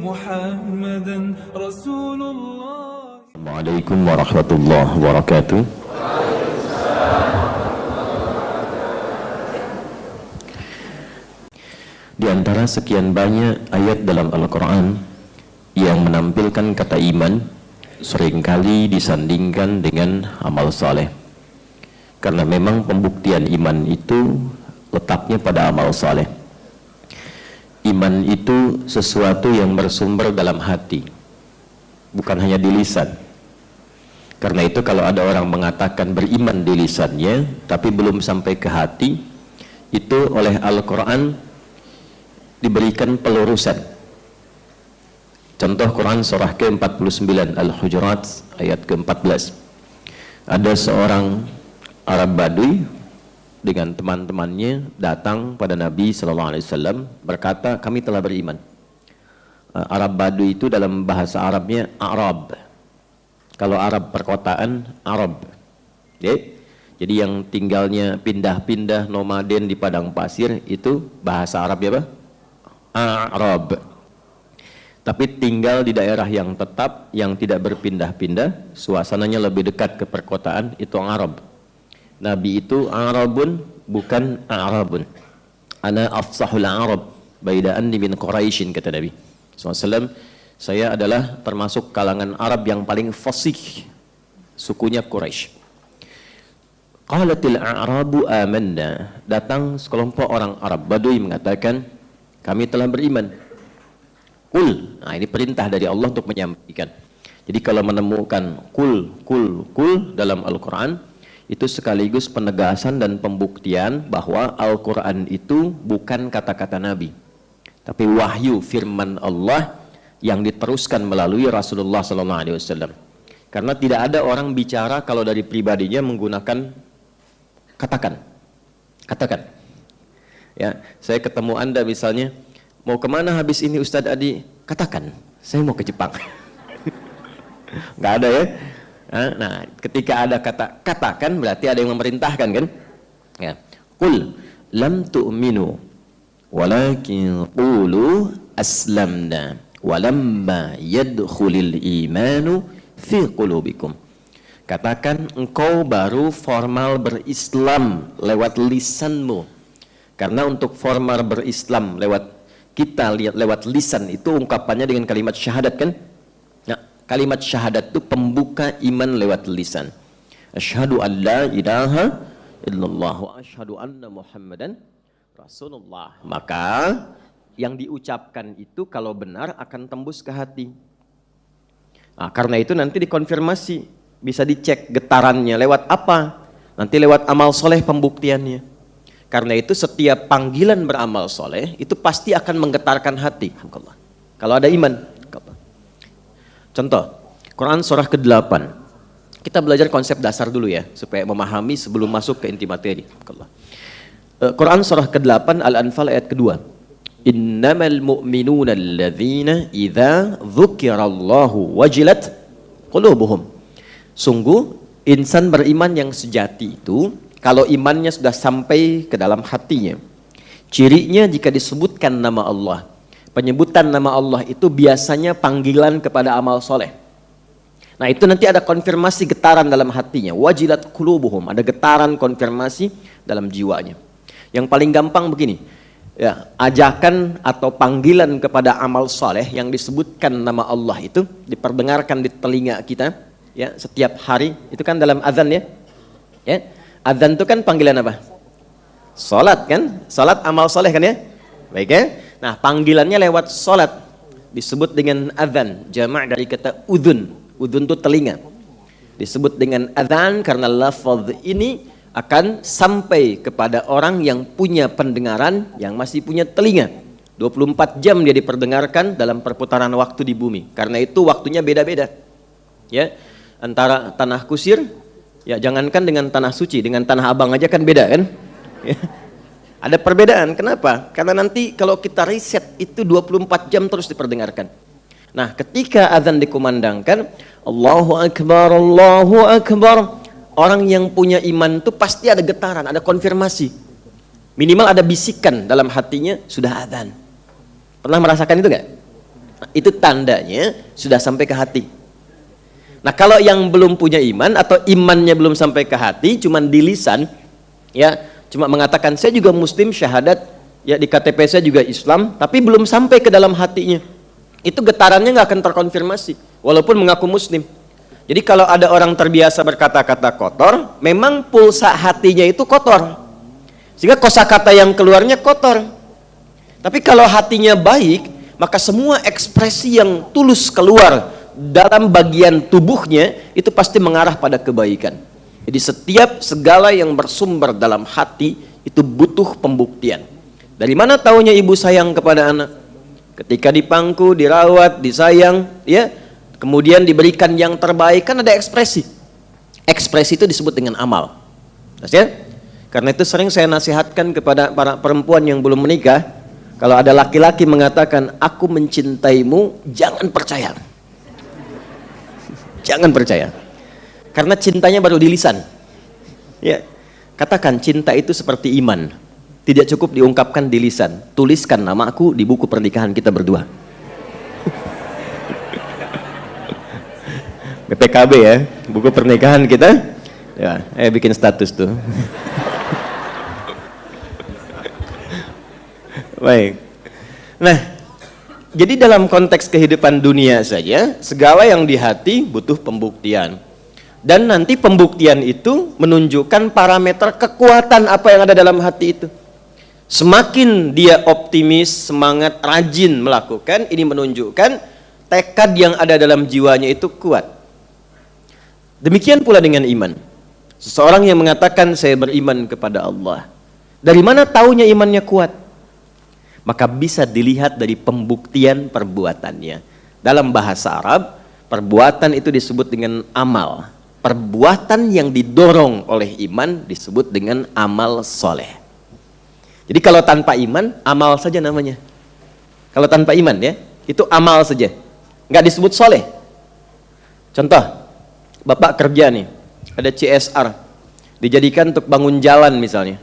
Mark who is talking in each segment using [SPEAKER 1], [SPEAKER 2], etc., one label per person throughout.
[SPEAKER 1] محمدا رسول الله.
[SPEAKER 2] Assalamualaikum warahmatullahi wabarakatuh. Di antara sekian banyak ayat dalam Al-Quran yang menampilkan kata iman seringkali disandingkan dengan amal saleh, karena memang pembuktian iman itu letaknya pada amal saleh. Iman itu sesuatu yang bersumber dalam hati, bukan hanya di lisan. Karena itu kalau ada orang mengatakan beriman di lisannya tapi belum sampai ke hati, itu oleh Al-Quran diberikan pelurusan. Contoh Quran surah ke-49 Al-Hujurat ayat ke-14. Ada seorang Arab Badui dengan teman-temannya datang pada Nabi SAW berkata, kami telah beriman. Arab Badui itu dalam bahasa Arabnya Arab. Kalau Arab perkotaan, Arab. Jadi yang tinggalnya pindah-pindah nomaden di padang pasir itu bahasa Arabnya apa? Arab. Tapi tinggal di daerah yang tetap, yang tidak berpindah-pindah, suasananya lebih dekat ke perkotaan, itu Arab. Nabi itu Arabun, bukan Arabun. Ana afsahul Arab baida anni min Quraisyin, kata Nabi SAW. Saya adalah termasuk kalangan Arab yang paling fasih, sukunya Quraisy. Qalatil a'rabu amanna, datang sekelompok orang Arab Badui mengatakan, kami telah beriman. Kul, nah ini perintah dari Allah untuk menyampaikan. Jadi kalau menemukan kul dalam Al-Quran, itu sekaligus penegasan dan pembuktian bahwa Al-Quran itu bukan kata-kata Nabi, tapi wahyu firman Allah yang diteruskan melalui Rasulullah SAW. Karena tidak ada orang bicara kalau dari pribadinya menggunakan katakan. Ya, saya ketemu Anda misalnya, mau kemana habis ini Ustadz Adi? Katakan, saya mau ke Jepang. Nggak ada ya. Nah, ketika ada kata katakan berarti ada yang memerintahkan, kan? Ya. Qul lam tu'minu walakin qulu aslamna walamma yadkhulil imanu fi qulubikum. Katakan engkau baru formal berislam lewat lisanmu. Karena untuk formal berislam lewat kita lewat lisan itu ungkapannya dengan kalimat syahadat, kan? Nah, kalimat syahadat itu pembuka iman lewat lisan. Asyhadu an la ilaha illallah wa asyhadu anna Muhammadan Rasulullah. Maka yang diucapkan itu kalau benar akan tembus ke hati. Nah, karena itu nanti dikonfirmasi, bisa dicek getarannya lewat apa? Nanti lewat amal soleh pembuktiannya. Karena itu setiap panggilan beramal soleh itu pasti akan menggetarkan hati. Kalau ada iman. Contoh, Quran surah ke-8. Kita belajar konsep dasar dulu ya, supaya memahami sebelum masuk ke inti materi. Quran surah ke-8 Al-Anfal ayat kedua. Innamal mu'minuna alladzina idza dzukirallahu wajilat qulubuhum. Sungguh insan beriman yang sejati itu kalau imannya sudah sampai ke dalam hatinya. Cirinya jika disebutkan nama Allah. Penyebutan nama Allah itu biasanya panggilan kepada amal soleh. Nah itu nanti ada konfirmasi getaran dalam hatinya. Wajilat qulubuhum, ada getaran konfirmasi dalam jiwanya. Yang paling gampang begini. Ya, ajakan atau panggilan kepada amal soleh yang disebutkan nama Allah itu diperdengarkan di telinga kita ya setiap hari, itu kan dalam azan ya. Ya, azan itu kan panggilan apa? Salat kan? Salat amal soleh kan ya? Baik ya. Nah, panggilannya lewat salat disebut dengan azan, jamak dari kata udhun. Udhun itu telinga. Disebut dengan azan karena lafaz ini akan sampai kepada orang yang punya pendengaran, yang masih punya telinga. 24 jam dia diperdengarkan dalam perputaran waktu di bumi. Karena itu waktunya beda-beda. Ya, antara tanah kusir, ya jangankan dengan tanah suci, dengan tanah abang aja kan beda kan? Ya. Ada perbedaan, kenapa? Karena nanti kalau kita riset itu 24 jam terus diperdengarkan. Nah, ketika azan dikumandangkan, Allahu Akbar, Allahu Akbar, orang yang punya iman itu pasti ada getaran, ada konfirmasi. Minimal ada bisikan dalam hatinya, sudah azan. Pernah merasakan itu enggak? Itu tandanya sudah sampai ke hati. Nah, kalau yang belum punya iman atau imannya belum sampai ke hati, cuman di lisan, ya, cuma mengatakan saya juga muslim, syahadat, ya di KTP saya juga Islam, tapi belum sampai ke dalam hatinya. Itu getarannya nggak akan terkonfirmasi, walaupun mengaku muslim. Jadi kalau ada orang terbiasa berkata-kata kotor, memang pulsa hatinya itu kotor. Sehingga kosakata yang keluarnya kotor. Tapi kalau hatinya baik, maka semua ekspresi yang tulus keluar dalam bagian tubuhnya itu pasti mengarah pada kebaikan. Jadi setiap segala yang bersumber dalam hati itu butuh pembuktian. Dari mana taunya ibu sayang kepada anak? Ketika dipangku, dirawat, disayang, ya, kemudian diberikan yang terbaik, kan ada ekspresi. Ekspresi itu disebut dengan amal. Ya? Karena itu sering saya nasihatkan kepada para perempuan yang belum menikah, kalau ada laki-laki mengatakan aku mencintaimu, jangan percaya. Jangan percaya. Karena cintanya baru di lisan. Ya. Katakan cinta itu seperti iman. Tidak cukup diungkapkan di lisan. Tuliskan namaku di buku pernikahan kita berdua. BPKB ya, buku pernikahan kita. Ya, bikin status tuh. Baik. Nah, jadi dalam konteks kehidupan dunia saja, segala yang di hati butuh pembuktian. Dan nanti pembuktian itu menunjukkan parameter kekuatan apa yang ada dalam hati itu. Semakin dia optimis, semangat, rajin melakukan, ini menunjukkan tekad yang ada dalam jiwanya itu kuat. Demikian pula dengan iman. Seseorang yang mengatakan saya beriman kepada Allah. Dari mana taunya imannya kuat? Maka bisa dilihat dari pembuktian perbuatannya. Dalam bahasa Arab, perbuatan itu disebut dengan amal. Perbuatan yang didorong oleh iman disebut dengan amal soleh. Jadi kalau tanpa iman, amal saja namanya. Kalau tanpa iman ya, itu amal saja. Nggak disebut soleh. Contoh, Bapak kerja nih, ada CSR, dijadikan untuk bangun jalan misalnya.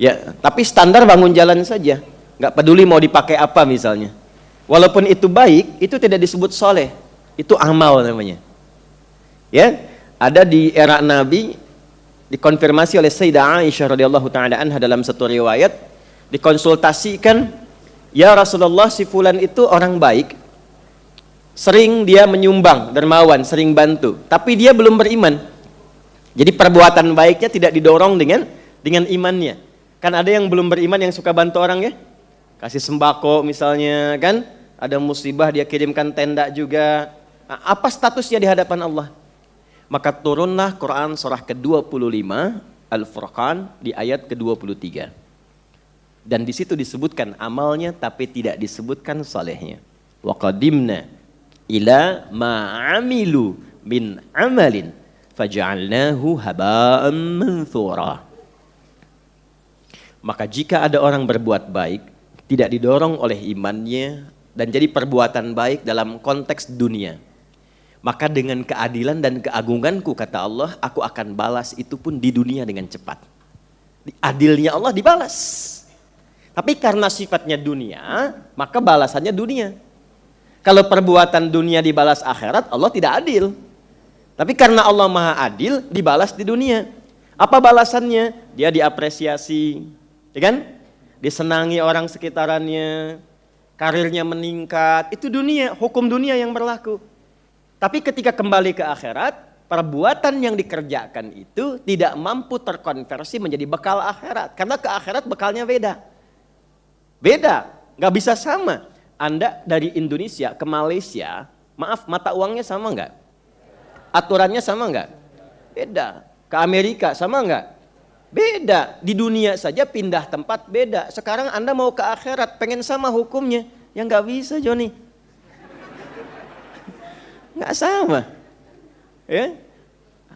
[SPEAKER 2] Ya, tapi standar bangun jalan saja. Nggak peduli mau dipakai apa misalnya. Walaupun itu baik, itu tidak disebut soleh. Itu amal namanya. Ya, ada di era Nabi, dikonfirmasi oleh Sayyidah Aisyah radhiyallahu taala anha dalam satu riwayat, dikonsultasikan, ya Rasulullah, si fulan itu orang baik, sering dia menyumbang, dermawan, sering bantu, tapi dia belum beriman. Jadi perbuatan baiknya tidak didorong dengan imannya. Kan ada yang belum beriman yang suka bantu orang ya? Kasih sembako misalnya kan, ada musibah dia kirimkan tenda juga. Nah, apa statusnya di hadapan Allah? Maka turunlah Quran surah ke-25 Al-Furqan di ayat ke-23. Dan di situ disebutkan amalnya tapi tidak disebutkan salehnya. Wa qadimna ila ma amilu min amalin faj'alnahu haba'an manthura. Maka jika ada orang berbuat baik tidak didorong oleh imannya dan jadi perbuatan baik dalam konteks dunia, maka dengan keadilan dan keagunganku, kata Allah, aku akan balas itu pun di dunia dengan cepat. Adilnya Allah dibalas. Tapi karena sifatnya dunia, maka balasannya dunia. Kalau perbuatan dunia dibalas akhirat, Allah tidak adil. Tapi karena Allah Maha Adil, dibalas di dunia. Apa balasannya? Dia diapresiasi, ya kan? Disenangi orang sekitarannya, karirnya meningkat, itu dunia, hukum dunia yang berlaku. Tapi ketika kembali ke akhirat, perbuatan yang dikerjakan itu tidak mampu terkonversi menjadi bekal akhirat. Karena ke akhirat bekalnya beda. Beda, nggak bisa sama. Anda dari Indonesia ke Malaysia, maaf, mata uangnya sama nggak? Aturannya sama nggak? Beda. Ke Amerika sama nggak? Beda. Di dunia saja pindah tempat beda. Sekarang Anda mau ke akhirat, pengen sama hukumnya. Ya nggak bisa, Joni. Nggak sama. Ya?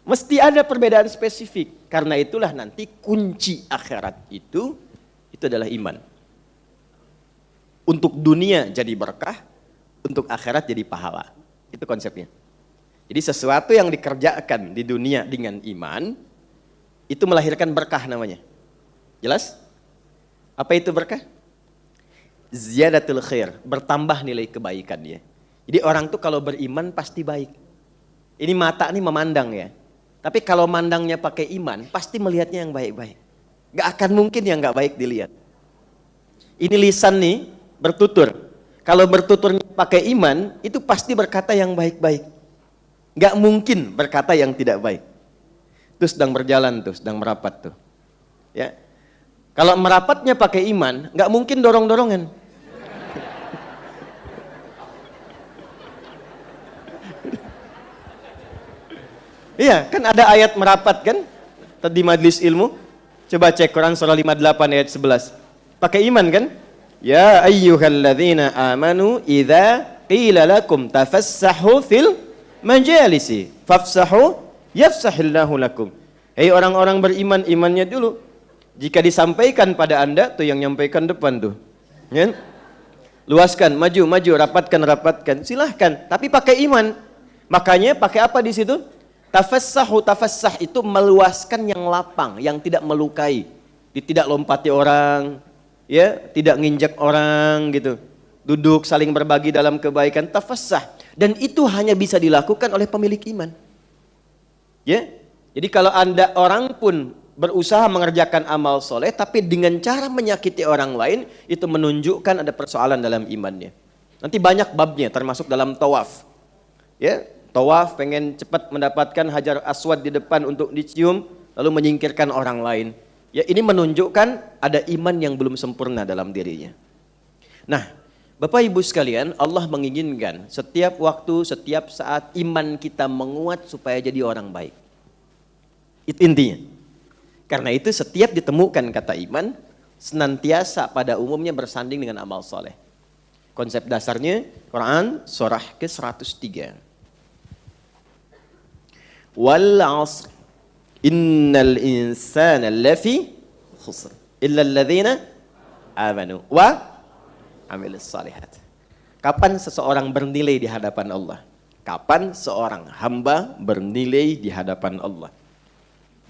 [SPEAKER 2] Mesti ada perbedaan spesifik. Karena itulah nanti kunci akhirat itu adalah iman. Untuk dunia jadi berkah, untuk akhirat jadi pahala. Itu konsepnya. Jadi sesuatu yang dikerjakan di dunia dengan iman, itu melahirkan berkah namanya. Jelas? Apa itu berkah? ziyadatul khair, bertambah nilai kebaikannya. Jadi orang tuh kalau beriman pasti baik. Ini mata nih memandang ya. Tapi kalau mandangnya pakai iman, pasti melihatnya yang baik-baik. Gak akan mungkin yang gak baik dilihat. Ini lisan nih bertutur. Kalau bertuturnya pakai iman, itu pasti berkata yang baik-baik. Gak mungkin berkata yang tidak baik. Itu sedang berjalan tuh, sedang merapat tuh. Ya. Kalau merapatnya pakai iman, gak mungkin dorong-dorongan. Iya, kan ada ayat merapat kan? Tadi majlis ilmu. Coba cek Quran surah 58 ayat 11. Pakai iman kan? Ya ayyuhalladzina amanu idza qila lakum tafassahu fil majalisi fafsahu yafsahillahu lakum. Hei orang-orang beriman, imannya dulu. Jika disampaikan pada Anda, tuh yang nyampaikan depan tuh. Ya? Luaskan, maju, rapatkan. Silahkan, tapi pakai iman. Makanya pakai apa di situ? Tafassah itu meluaskan yang lapang, yang tidak melukai. Tidak lompati orang, ya, tidak nginjak orang gitu. Duduk saling berbagi dalam kebaikan, tafassah. Dan itu hanya bisa dilakukan oleh pemilik iman. Ya. Jadi kalau Anda orang pun berusaha mengerjakan amal soleh tapi dengan cara menyakiti orang lain, itu menunjukkan ada persoalan dalam imannya. Nanti banyak babnya termasuk dalam tawaf. Ya. Tawaf pengen cepat mendapatkan hajar aswad di depan untuk dicium, lalu menyingkirkan orang lain. Ya, ini menunjukkan ada iman yang belum sempurna dalam dirinya. Nah, Bapak Ibu sekalian, Allah menginginkan setiap waktu, setiap saat iman kita menguat supaya jadi orang baik. Itu intinya. Karena itu setiap ditemukan kata iman, senantiasa pada umumnya bersanding dengan amal soleh. Konsep dasarnya Quran surah ke-103. Wal 'asr innal insana lafi khusr illa alladhina amanu wa amilus shalihat. Kapan seseorang bernilai di hadapan Allah? Kapan seorang hamba bernilai di hadapan Allah?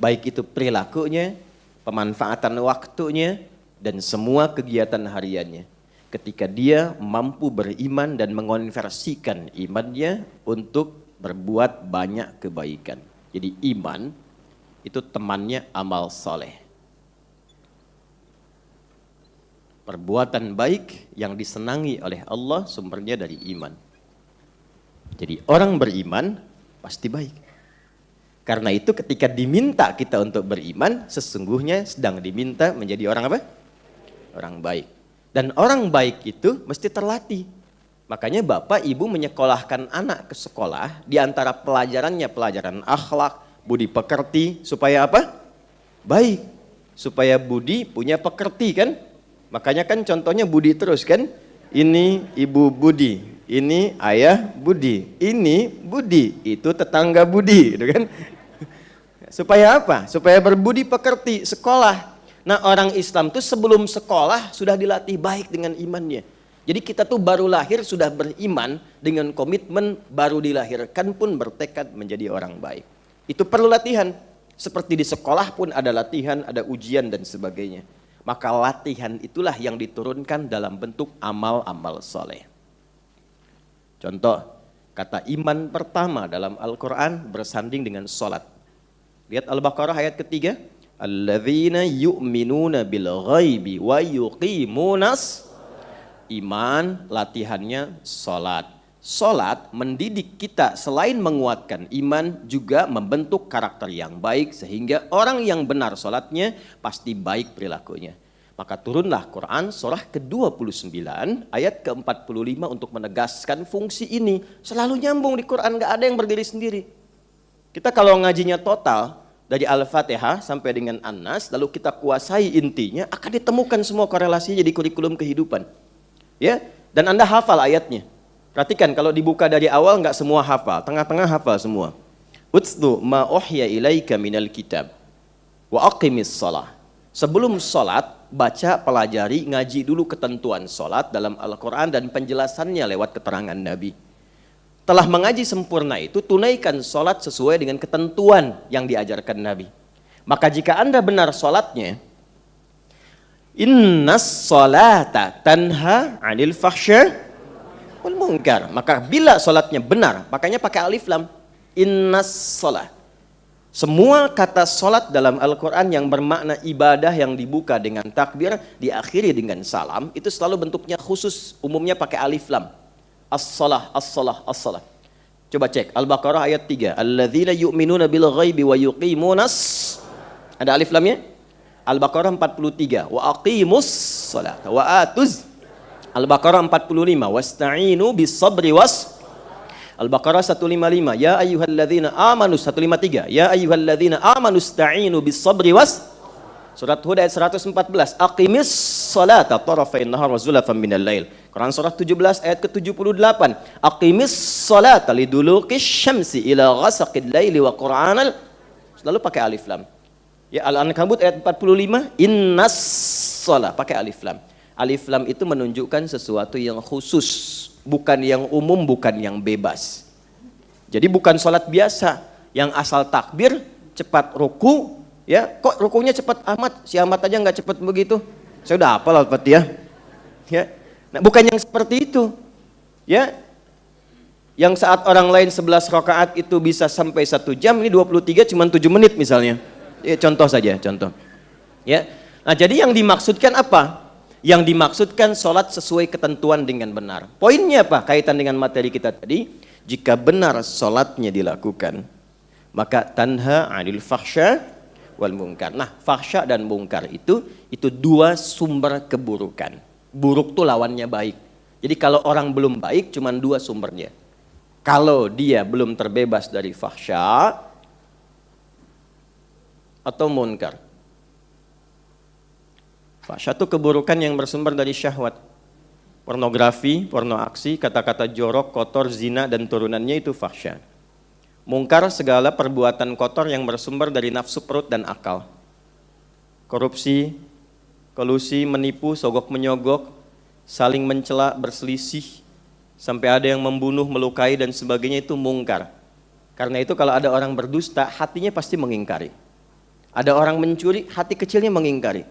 [SPEAKER 2] Baik itu perilakunya, pemanfaatan waktunya, dan semua kegiatan hariannya. Ketika dia mampu beriman dan mengonversikan imannya untuk berbuat banyak kebaikan. Jadi iman itu temannya amal soleh. Perbuatan baik yang disenangi oleh Allah sumbernya dari iman. Jadi orang beriman pasti baik. Karena itu ketika diminta kita untuk beriman, sesungguhnya sedang diminta menjadi orang apa? Orang baik. Dan orang baik itu mesti terlatih. Makanya bapak ibu menyekolahkan anak ke sekolah, di antara pelajarannya pelajaran akhlak, budi pekerti, supaya apa? Baik. Supaya budi punya pekerti kan? Makanya kan contohnya budi terus kan? Ini ibu budi, ini ayah budi, ini budi, itu tetangga budi gitu kan? Supaya apa? Supaya berbudi pekerti, sekolah. Nah orang Islam tuh sebelum sekolah sudah dilatih baik dengan imannya. Jadi kita tuh baru lahir sudah beriman dengan komitmen, baru dilahirkan pun bertekad menjadi orang baik. Itu perlu latihan. Seperti di sekolah pun ada latihan, ada ujian dan sebagainya. Maka latihan itulah yang diturunkan dalam bentuk amal-amal soleh. Contoh, kata iman pertama dalam Al-Quran bersanding dengan sholat. Lihat Al-Baqarah ayat ketiga. Alladzina yu'minuna bil ghaibi wa yuqimunas. Iman latihannya sholat. Sholat mendidik kita selain menguatkan iman juga membentuk karakter yang baik sehingga orang yang benar sholatnya pasti baik perilakunya. Maka turunlah Quran surah ke-29 ayat ke-45 untuk menegaskan fungsi ini. Selalu nyambung di Quran, gak ada yang berdiri sendiri. Kita kalau ngajinya total dari Al-Fatihah sampai dengan An-Nas lalu kita kuasai intinya, akan ditemukan semua korelasinya jadi kurikulum kehidupan. Ya, dan Anda hafal ayatnya. Perhatikan kalau dibuka dari awal nggak semua hafal, tengah-tengah hafal semua. Utslu ma uhya ilaika minal kitab wa aqimis shalah. Sebelum sholat, baca, pelajari, ngaji dulu ketentuan sholat dalam Al-Quran dan penjelasannya lewat keterangan Nabi. Telah mengaji sempurna itu, tunaikan sholat sesuai dengan ketentuan yang diajarkan Nabi. Maka jika Anda benar sholatnya, Innas salata tanha 'anil fahsya wal munkar. Maka bila salatnya benar, makanya pakai alif lam. Innas salat. Semua kata salat dalam Al-Qur'an yang bermakna ibadah yang dibuka dengan takbir, diakhiri dengan salam, itu selalu bentuknya khusus, umumnya pakai alif lam. As-salah, as-salah, as-salah. Coba cek Al-Baqarah ayat 3. Alladzina yu'minuna bil ghaibi wa yuqimunas. Ada alif lamnya? Al-Baqarah 43. Wa aqimus salat wa atuz. Al-Baqarah 45. Wasta'inu bis sabri was. Al-Baqarah 155. Ya ayyuhalladzina amanu 153. Ya ayyuhalladzina amanu ista'inu bis sabri was. Surat Hud ayat 114. Aqimis salata tarafain nahar wa zulafan minal lail. Quran surah 17 ayat ke-78. Aqimis salata liduluqis syamsi ila ghasaqil laili wa qur'anal. Selalu pakai alif lam. Ya, Al-Ankabut ayat 45, innas shalah, pakai alif lam. Alif lam itu menunjukkan sesuatu yang khusus, bukan yang umum, bukan yang bebas. Jadi bukan salat biasa yang asal takbir, cepat ruku, ya, kok rukunya cepat amat, si amat aja nggak cepat begitu. Saya udah hafal Al-Fatihah. Ya. Nah, bukan yang seperti itu. Ya. Yang saat orang lain 11 rakaat itu bisa sampai 1 jam, ini 23 cuma 7 menit misalnya. Ya, contoh saja, contoh. Ya. Nah, jadi yang dimaksudkan apa? Yang dimaksudkan sholat sesuai ketentuan dengan benar. Poinnya apa? Kaitan dengan materi kita tadi. Jika benar sholatnya dilakukan, maka tanha 'anil fahsya wal munkar. Nah, fahsya dan munkar itu dua sumber keburukan. Buruk tuh lawannya baik. Jadi kalau orang belum baik, cuma dua sumbernya. Kalau dia belum terbebas dari fahsya atau munkar. Fahsya itu keburukan yang bersumber dari syahwat. Pornografi, porno aksi, kata-kata jorok, kotor, zina dan turunannya itu fahsya. Munkar segala perbuatan kotor yang bersumber dari nafsu perut dan akal. Korupsi, kolusi, menipu, sogok menyogok, saling mencela, berselisih, sampai ada yang membunuh, melukai dan sebagainya itu mungkar. Karena itu kalau ada orang berdusta, hatinya pasti mengingkari. Ada orang mencuri, hati kecilnya mengingkari.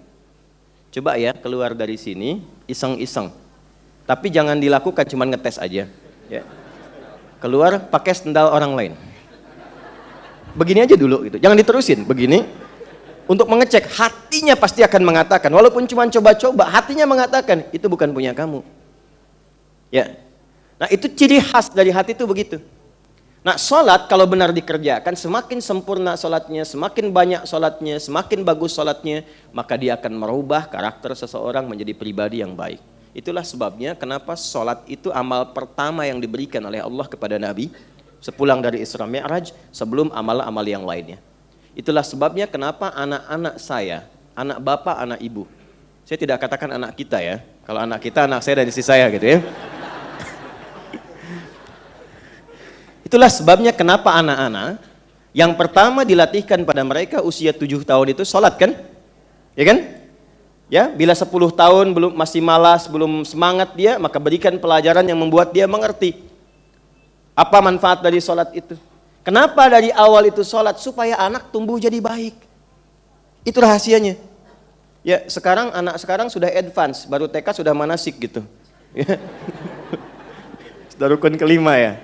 [SPEAKER 2] Coba ya keluar dari sini, iseng-iseng. Tapi jangan dilakukan, cuma ngetes aja. Ya. Keluar pakai sendal orang lain. Begini aja dulu gitu, jangan diterusin. Begini, untuk mengecek, hatinya pasti akan mengatakan, walaupun cuma coba-coba, hatinya mengatakan, itu bukan punya kamu. Ya. Nah itu ciri khas dari hati itu begitu. Nah, sholat kalau benar dikerjakan, semakin sempurna sholatnya, semakin banyak sholatnya, semakin bagus sholatnya, maka dia akan merubah karakter seseorang menjadi pribadi yang baik. Itulah sebabnya kenapa sholat itu amal pertama yang diberikan oleh Allah kepada Nabi sepulang dari Isra Mi'raj sebelum amal-amal yang lainnya. Itulah sebabnya kenapa anak-anak saya, anak bapak, anak ibu, saya tidak katakan anak kita ya, kalau anak kita, anak saya dan istri saya gitu ya. Itulah sebabnya kenapa anak-anak yang pertama dilatihkan pada mereka usia 7 tahun itu sholat kan? Ya kan? Ya, bila 10 tahun belum masih malas, belum semangat dia, maka berikan pelajaran yang membuat dia mengerti. Apa manfaat dari sholat itu? Kenapa dari awal itu sholat? Supaya anak tumbuh jadi baik. Itu rahasianya. Ya, sekarang anak sekarang sudah advance, baru TK sudah manasik gitu. Ya. Sudah rukun kelima ya.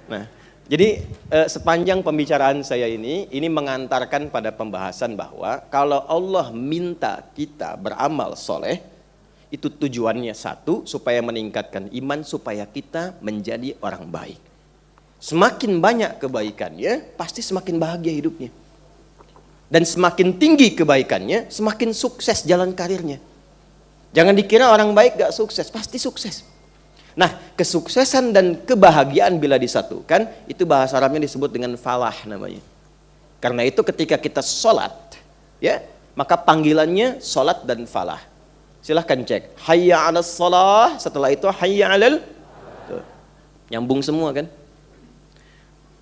[SPEAKER 2] Nah, jadi sepanjang pembicaraan saya ini mengantarkan pada pembahasan bahwa kalau Allah minta kita beramal soleh, itu tujuannya satu, supaya meningkatkan iman, supaya kita menjadi orang baik. Semakin banyak kebaikannya, pasti semakin bahagia hidupnya. Dan semakin tinggi kebaikannya, semakin sukses jalan karirnya. Jangan dikira orang baik gak sukses, pasti sukses. Nah, kesuksesan dan kebahagiaan bila disatukan, itu bahasa Arabnya disebut dengan falah namanya. Karena itu ketika kita sholat, ya, maka panggilannya sholat dan falah. Silahkan cek, hayya 'alas shalah, setelah itu hayya 'alal. Nyambung semua kan?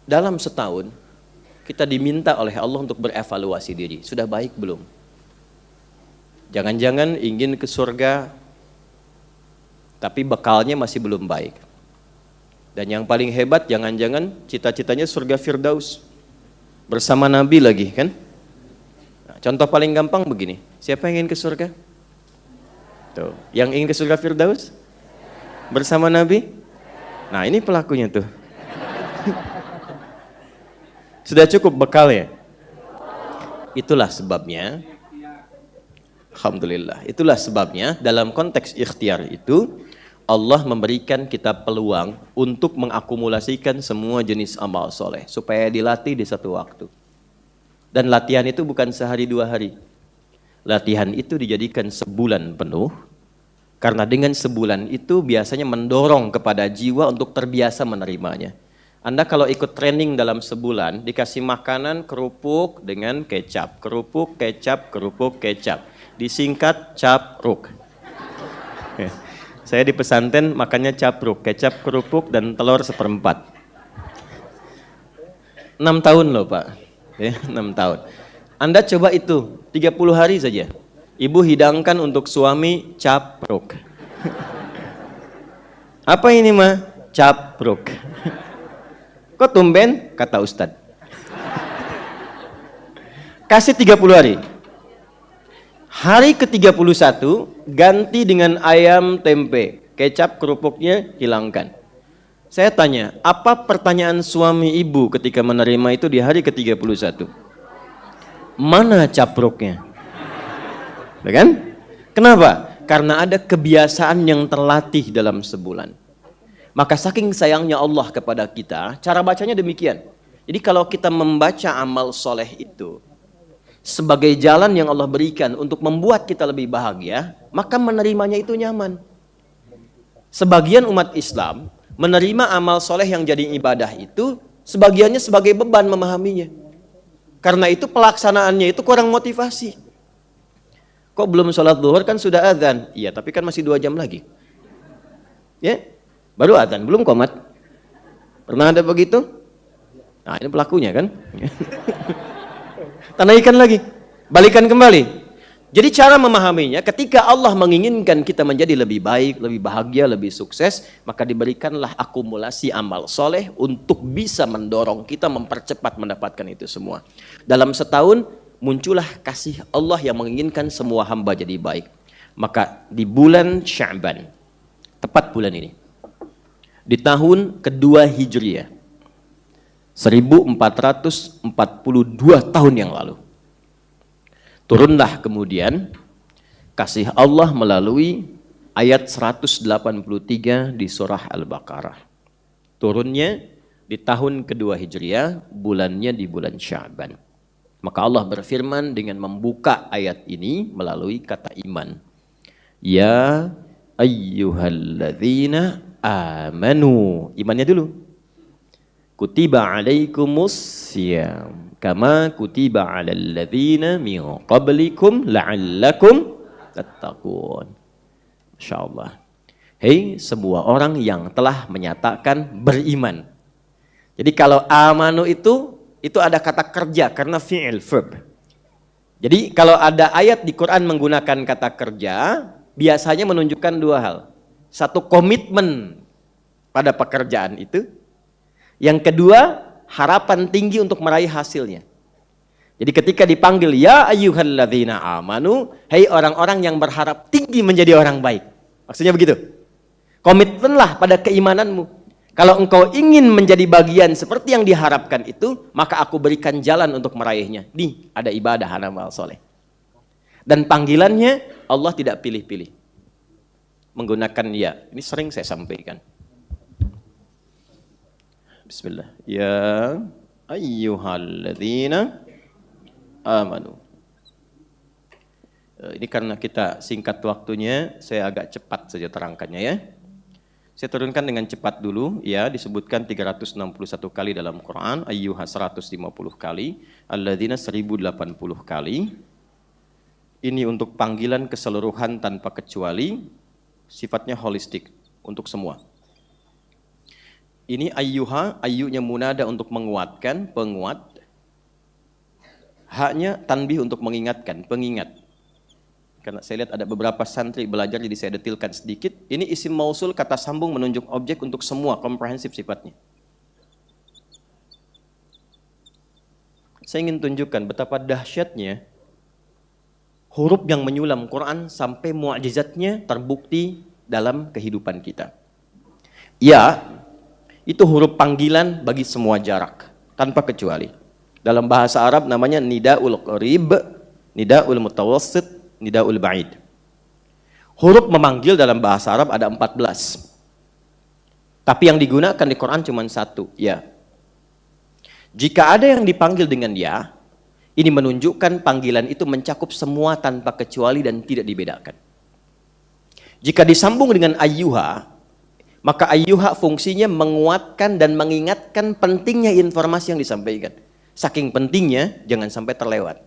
[SPEAKER 2] Dalam setahun, kita diminta oleh Allah untuk berevaluasi diri. Sudah baik belum? Jangan-jangan ingin ke surga, tapi bekalnya masih belum baik. Dan yang paling hebat, jangan-jangan cita-citanya surga Firdaus bersama Nabi lagi kan? Nah, contoh paling gampang begini, siapa yang ingin ke surga? Tuh, yang ingin ke surga Firdaus bersama Nabi. Nah, ini pelakunya tuh. Sudah cukup bekal ya? Itulah sebabnya, alhamdulillah, itulah sebabnya dalam konteks ikhtiar itu Allah memberikan kita peluang untuk mengakumulasikan semua jenis amal soleh supaya dilatih di satu waktu. Dan latihan itu bukan sehari dua hari. Latihan itu dijadikan sebulan penuh, karena dengan sebulan itu biasanya mendorong kepada jiwa untuk terbiasa menerimanya. Anda kalau ikut training dalam sebulan, dikasih makanan kerupuk dengan kecap, kerupuk, kecap, kerupuk, kecap. Disingkat capruk. Saya di pesantren makannya capruk, kecap, kerupuk, dan telur seperempat. 6 tahun loh Pak, ya, 6 tahun. Anda coba itu, 30 hari saja. Ibu hidangkan untuk suami capruk. Apa ini mah? Capruk. Kok tumben? Kata Ustadz. Kasih 30 hari. Hari ke-31 ganti dengan ayam tempe. Kecap kerupuknya hilangkan. Saya tanya, apa pertanyaan suami ibu ketika menerima itu di hari ke-31? Mana capruknya? Kan? Kenapa? Karena ada kebiasaan yang terlatih dalam sebulan. Maka saking sayangnya Allah kepada kita, cara bacanya demikian. Jadi kalau kita membaca amal soleh itu sebagai jalan yang Allah berikan untuk membuat kita lebih bahagia, maka menerimanya itu nyaman. Sebagian umat Islam menerima amal soleh yang jadi ibadah itu, sebagiannya sebagai beban memahaminya. Karena itu pelaksanaannya itu kurang motivasi. Kok belum sholat zuhur kan sudah azan? Iya, tapi kan masih 2 jam lagi. Ya, baru azan, belum qomat. Pernah ada begitu? Nah, ini pelakunya kan. Tanaikan lagi, balikan kembali. Jadi cara memahaminya, ketika Allah menginginkan kita menjadi lebih baik, lebih bahagia, lebih sukses, maka diberikanlah akumulasi amal soleh untuk bisa mendorong kita mempercepat mendapatkan itu semua. Dalam setahun, muncullah kasih Allah yang menginginkan semua hamba jadi baik. Maka di bulan Sya'ban, tepat bulan ini, di tahun kedua Hijriah, 1442 tahun yang lalu, turunlah kemudian kasih Allah melalui ayat 183 di surah Al-Baqarah. Turunnya di tahun kedua Hijriah, bulannya di bulan Sya'ban. Maka Allah berfirman dengan membuka ayat ini melalui kata iman. Ya ayyuhalladzina amanu. Imannya dulu. Kutiba alaikumus siyam kama kutiba alal ladzina min qablikum la'allakum tattaqun. Masyaallah. Hei semua orang yang telah menyatakan beriman. Jadi kalau amanu itu ada kata kerja karena fi'il verb. Jadi kalau ada ayat di Quran menggunakan kata kerja, biasanya menunjukkan 2 hal. Satu, komitmen pada pekerjaan itu. Yang kedua, harapan tinggi untuk meraih hasilnya. Jadi ketika dipanggil ya ayyuhalladzina amanu, hai orang-orang yang berharap tinggi menjadi orang baik. Maksudnya begitu. Komitmenlah pada keimananmu. Kalau engkau ingin menjadi bagian seperti yang diharapkan itu, maka aku berikan jalan untuk meraihnya. Nih, ada ibadah amal soleh. Dan panggilannya Allah tidak pilih-pilih. Menggunakan ya. Ini sering saya sampaikan. Bismillah. Ya ayyuhalladzina amanu. Ini karena kita singkat waktunya, saya agak cepat saja terangkannya ya. Saya turunkan dengan cepat dulu, ya, disebutkan 361 kali dalam Quran, ayyuha 150 kali, alladzina 1080 kali. Ini untuk panggilan keseluruhan tanpa kecuali, sifatnya holistik untuk semua. Ini ayyuha, ayyunya munada untuk menguatkan, penguat. Haknya tanbih untuk mengingatkan, pengingat. Karena saya lihat ada beberapa santri belajar, jadi saya detilkan sedikit. Ini isim mausul, kata sambung menunjuk objek untuk semua, komprehensif sifatnya. Saya ingin tunjukkan betapa dahsyatnya huruf yang menyulam Quran sampai mukjizatnya terbukti dalam kehidupan kita. Ya, itu huruf panggilan bagi semua jarak, tanpa kecuali. Dalam bahasa Arab namanya nidaul qarib, nidaul mutawassit, nidaul ba'id. Huruf memanggil dalam bahasa Arab ada 14. Tapi yang digunakan di Quran cuma satu, ya. Jika ada yang dipanggil dengan ya, ini menunjukkan panggilan itu mencakup semua tanpa kecuali dan tidak dibedakan. Jika disambung dengan ayyuha, maka ayyuha fungsinya menguatkan dan mengingatkan pentingnya informasi yang disampaikan. Saking pentingnya, jangan sampai terlewat.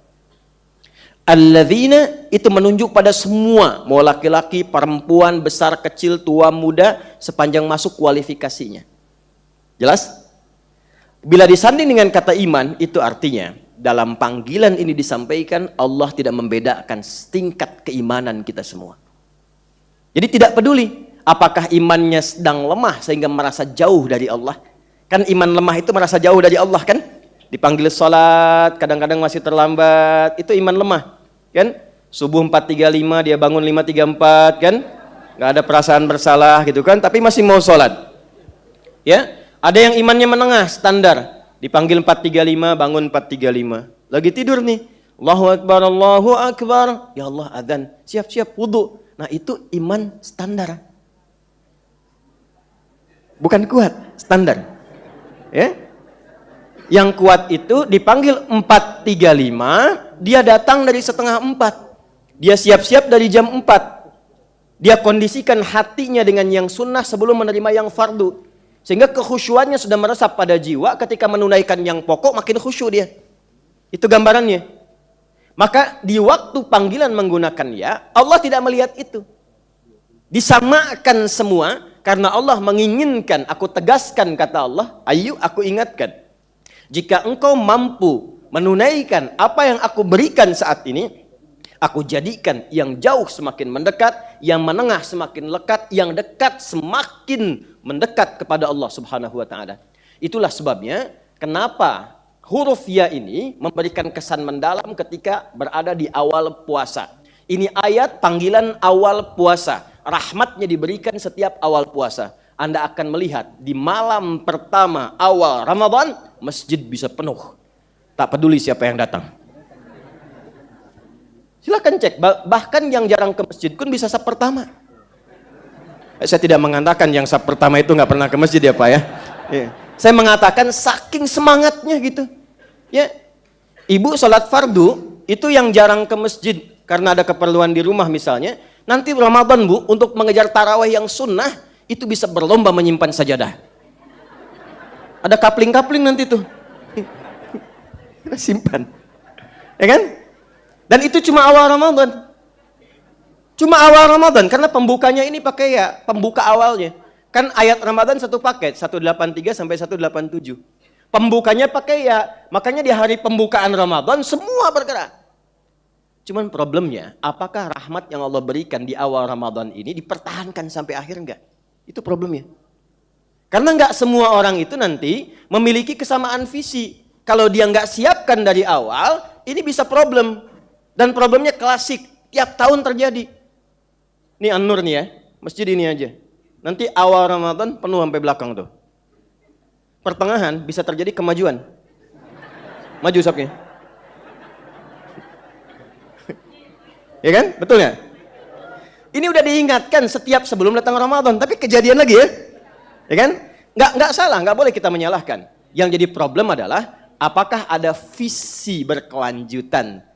[SPEAKER 2] Alladzina itu menunjuk pada semua, mau laki-laki, perempuan, besar, kecil, tua, muda, sepanjang masuk kualifikasinya. Jelas? Bila disanding dengan kata iman, itu artinya dalam panggilan ini disampaikan Allah tidak membedakan tingkat keimanan kita semua. Jadi tidak peduli apakah imannya sedang lemah sehingga merasa jauh dari Allah. Kan iman lemah itu merasa jauh dari Allah kan? Dipanggil sholat, kadang-kadang masih terlambat, itu iman lemah kan? Subuh 4.35 dia bangun 5.34 kan? Gak ada perasaan bersalah gitu kan, tapi masih mau sholat. Ya, ada yang imannya menengah, standar. Dipanggil 4.35, bangun 4.35. Lagi tidur nih. Allahu Akbar, Allahu Akbar. Ya Allah, adzan. Siap-siap wudu. Nah, itu iman standar. Bukan kuat, standar. Ya. Yang kuat itu dipanggil 4.35, dia datang dari setengah 4. Dia siap-siap dari jam 4. Dia kondisikan hatinya dengan yang sunnah sebelum menerima yang fardu. Sehingga kekhusyuannya sudah meresap pada jiwa, ketika menunaikan yang pokok makin khusyuk dia. Itu gambarannya. Maka di waktu panggilan menggunakan ya, Allah tidak melihat itu. Disamakan semua, karena Allah menginginkan, aku tegaskan kata Allah, ayo aku ingatkan. Jika engkau mampu menunaikan apa yang aku berikan saat ini, aku jadikan yang jauh semakin mendekat, yang menengah semakin lekat, yang dekat semakin mendekat kepada Allah Subhanahu wa taala. Itulah sebabnya kenapa huruf ya ini memberikan kesan mendalam ketika berada di awal puasa. Ini ayat panggilan awal puasa. Rahmatnya diberikan setiap awal puasa. Anda akan melihat di malam pertama awal Ramadan, masjid bisa penuh. Tak peduli siapa yang datang. Silakan cek, bahkan yang jarang ke masjid pun bisa saf pertama. Saya tidak mengatakan yang saf pertama itu nggak pernah ke masjid ya Pak ya. Saya mengatakan saking semangatnya gitu. Ya, ibu sholat fardu itu yang jarang ke masjid karena ada keperluan di rumah misalnya. Nanti Ramadan Bu, untuk mengejar tarawih yang sunnah itu bisa berlomba menyimpan sajadah. Ada kapling-kapling nanti tuh. Kita simpan, ya kan? Dan itu cuma awal Ramadan. Cuma awal Ramadan, karena pembukanya ini pakai ya, pembuka awalnya. Kan ayat Ramadan satu paket, 183 sampai 187. Pembukanya pakai ya, makanya di hari pembukaan Ramadan semua bergerak. Cuman problemnya, apakah rahmat yang Allah berikan di awal Ramadan ini dipertahankan sampai akhir enggak? Itu problemnya. Karena enggak semua orang itu nanti memiliki kesamaan visi. Kalau dia enggak siapkan dari awal, ini bisa problem. Dan problemnya klasik, tiap tahun terjadi. Ini An-Nur nih ya, masjid ini aja. Nanti awal Ramadan penuh sampai belakang tuh. Pertengahan bisa terjadi kemajuan. Maju sopnya. Ya kan? Betul nggak? Ini udah diingatkan setiap sebelum datang Ramadan, tapi kejadian lagi ya. Ya kan? Nggak salah, nggak boleh kita menyalahkan. Yang jadi problem adalah apakah ada visi berkelanjutan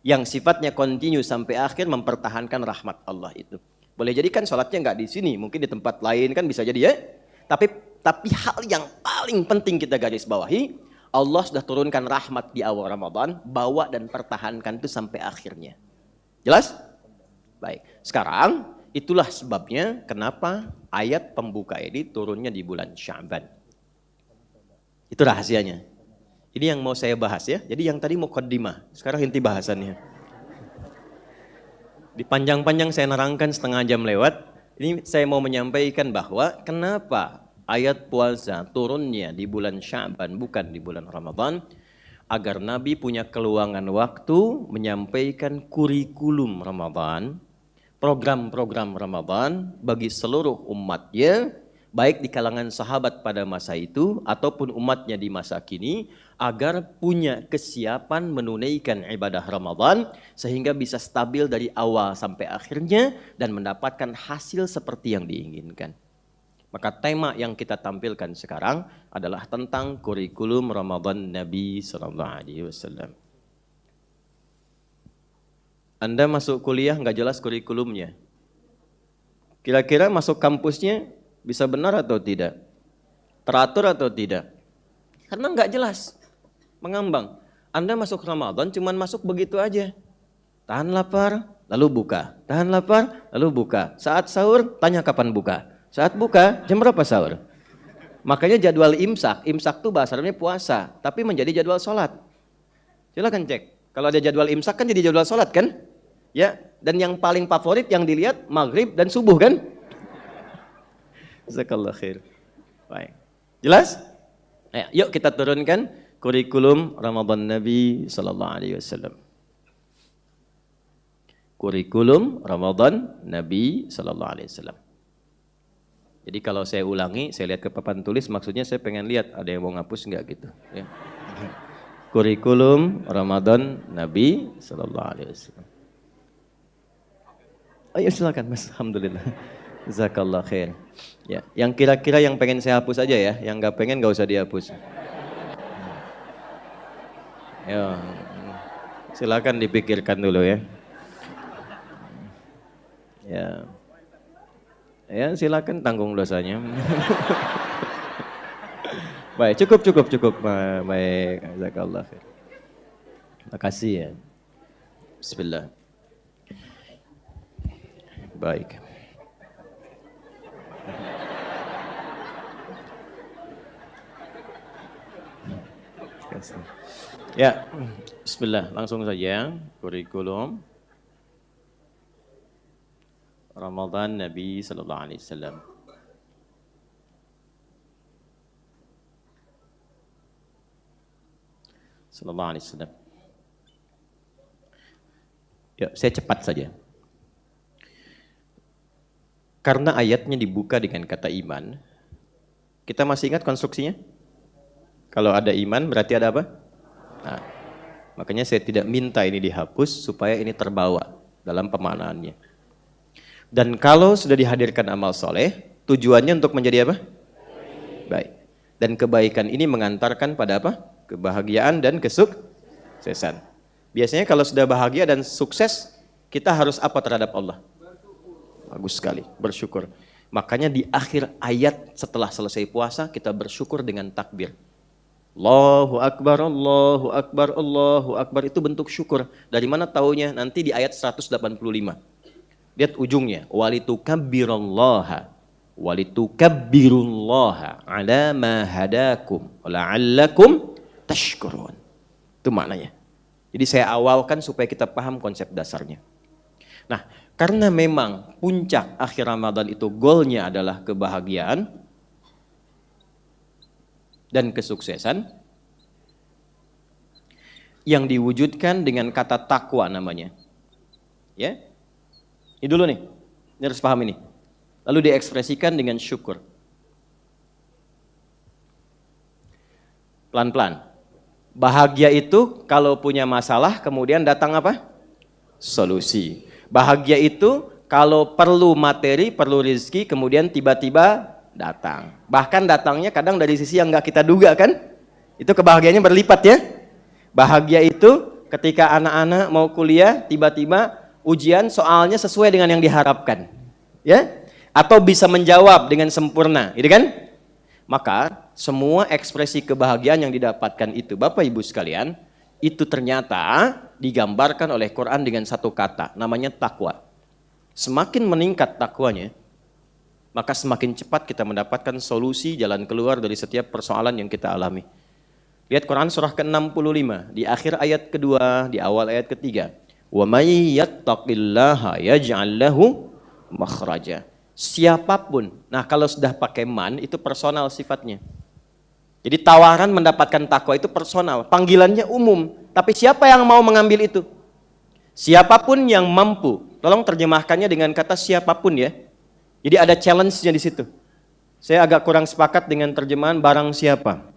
[SPEAKER 2] yang sifatnya kontinu sampai akhir mempertahankan rahmat Allah itu. Boleh jadi kan sholatnya nggak di sini, mungkin di tempat lain kan bisa jadi ya. Tapi hal yang paling penting kita garis bawahi, Allah sudah turunkan rahmat di awal Ramadan, bawa dan pertahankan itu sampai akhirnya. Jelas? Baik. Sekarang itulah sebabnya kenapa ayat pembuka ini turunnya di bulan Sya'ban. Itu rahasianya. Ini yang mau saya bahas ya. Jadi yang tadi muqaddimah, sekarang inti bahasannya. Dipanjang-panjang saya nerangkan setengah jam lewat. Ini saya mau menyampaikan bahwa kenapa ayat puasa turunnya di bulan Sya'ban bukan di bulan Ramadan. agar Nabi punya keluangan waktu menyampaikan kurikulum Ramadan, program-program Ramadan bagi seluruh umatnya, baik di kalangan sahabat pada masa itu ataupun umatnya di masa kini, agar punya kesiapan menunaikan ibadah Ramadan sehingga bisa stabil dari awal sampai akhirnya dan mendapatkan hasil seperti yang diinginkan. Maka tema yang kita tampilkan sekarang adalah tentang kurikulum Ramadan Nabi SAW. Anda masuk kuliah nggak jelas kurikulumnya. Kira-kira masuk kampusnya bisa benar atau tidak? Teratur atau tidak? Karena nggak jelas, mengambang. Anda masuk Ramadan cuman masuk begitu aja. Tahan lapar, lalu buka. Tahan lapar, lalu buka. Saat sahur, tanya kapan buka. Saat buka, jam berapa sahur? Makanya jadwal imsak tuh bahasa Arabnya puasa, tapi menjadi jadwal sholat. Silakan cek. Kalau ada jadwal imsak kan jadi jadwal sholat kan? Ya, dan yang paling favorit yang dilihat maghrib dan subuh kan? Jazakallah khair. Baik. Jelas? Nah, yuk kita turunkan kurikulum Ramadan Nabi sallallahu alaihi wasallam. Kurikulum Ramadan Nabi sallallahu alaihi wasallam. Jadi kalau saya ulangi, saya lihat ke papan tulis, maksudnya saya pengen lihat ada yang mau ngapus enggak gitu. Ya. Kurikulum Ramadan Nabi sallallahu alaihi wasallam. Ayo silakan Mas, alhamdulillah. Jazakallah khair. Ya, yang kira-kira yang pengen saya hapus aja ya, yang nggak pengen nggak usah dihapus. Ya, silakan dipikirkan dulu ya. Ya. Ya, silakan tanggung dosanya. Baik, cukup. Baik, jazakallah khair. Terima kasih ya. Bismillah. Baik. Ya, bismillah, langsung saja kurikulum Ramadan Nabi sallallahu alaihi wasallam. Sallallahu alaihi wasallam. Ya, saya cepat saja. Karena ayatnya dibuka dengan kata iman, kita masih ingat konstruksinya? Kalau ada iman berarti ada apa? Nah, makanya saya tidak minta ini dihapus supaya ini terbawa dalam pemaknaannya. Dan kalau sudah dihadirkan amal soleh, tujuannya untuk menjadi apa? Baik. Dan kebaikan ini mengantarkan pada apa? Kebahagiaan dan kesuksesan. Biasanya kalau sudah bahagia dan sukses, kita harus apa terhadap Allah? Bagus sekali, bersyukur. Makanya di akhir ayat setelah selesai puasa, kita bersyukur dengan takbir. Allahu Akbar, Allahu Akbar, Allahu Akbar, itu bentuk syukur. Dari mana taunya? Nanti di ayat 185. Lihat ujungnya, walitukabbirullaha ala ma hadakum wa la'allakum tashkurun. Itu maknanya. Jadi saya awalkan supaya kita paham konsep dasarnya. Nah, karena memang puncak akhir Ramadan itu goalnya adalah kebahagiaan dan kesuksesan yang diwujudkan dengan kata takwa namanya. Ya. Ini dulu nih, ini harus paham ini. Lalu diekspresikan dengan syukur. Pelan-pelan. Bahagia itu kalau punya masalah kemudian datang apa? Solusi. Bahagia itu kalau perlu materi, perlu rezeki kemudian tiba-tiba datang. Bahkan datangnya kadang dari sisi yang nggak kita duga kan? Itu kebahagiaannya berlipat ya. Bahagia itu ketika anak-anak mau kuliah tiba-tiba ujian soalnya sesuai dengan yang diharapkan, ya, atau bisa menjawab dengan sempurna, gitu kan? Maka semua ekspresi kebahagiaan yang didapatkan itu, Bapak Ibu sekalian, itu ternyata digambarkan oleh Quran dengan satu kata, namanya takwa. Semakin meningkat takwanya, maka semakin cepat kita mendapatkan solusi jalan keluar dari setiap persoalan yang kita alami. Lihat Quran surah ke-65, di akhir ayat kedua, di awal ayat ketiga. Wa may yattaqillaha yaj'al lahu makhraja. Siapapun. Nah, kalau sudah pakai man itu personal sifatnya. Jadi tawaran mendapatkan takwa itu personal, panggilannya umum. Tapi siapa yang mau mengambil itu? Siapapun yang mampu. Tolong terjemahkannya dengan kata siapapun ya. Jadi ada challenge-nya di situ. Saya agak kurang sepakat dengan terjemahan barang siapa.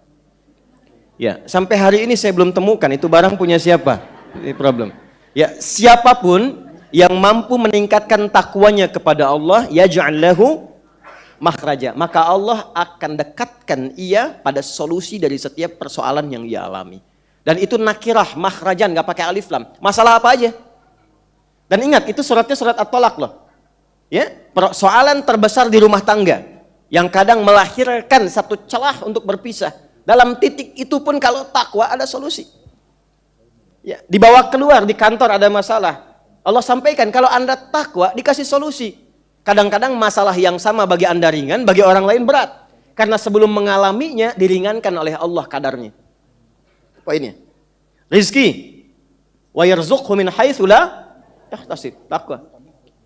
[SPEAKER 2] Ya, sampai hari ini saya belum temukan itu barang punya siapa. Ini problem. Ya, siapapun yang mampu meningkatkan takwanya kepada Allah, yaj'al lahu makhraja, maka Allah akan dekatkan ia pada solusi dari setiap persoalan yang ia alami. Dan itu nakirah, makhrajan, nggak pakai alif lam. Masalah apa aja. Dan ingat, itu suratnya surat At-Tolak loh. Ya, persoalan terbesar di rumah tangga yang kadang melahirkan satu celah untuk berpisah. Dalam titik itu pun kalau takwa ada solusi. Ya, dibawa keluar di kantor ada masalah. Allah sampaikan kalau Anda takwa dikasih solusi. Kadang-kadang masalah yang sama bagi Anda ringan, bagi orang lain berat. Karena sebelum mengalaminya, diringankan oleh Allah kadarnya. Poinnya. Rizki. Wa yarzuqhu min haitsu la yahtasib. Takwa.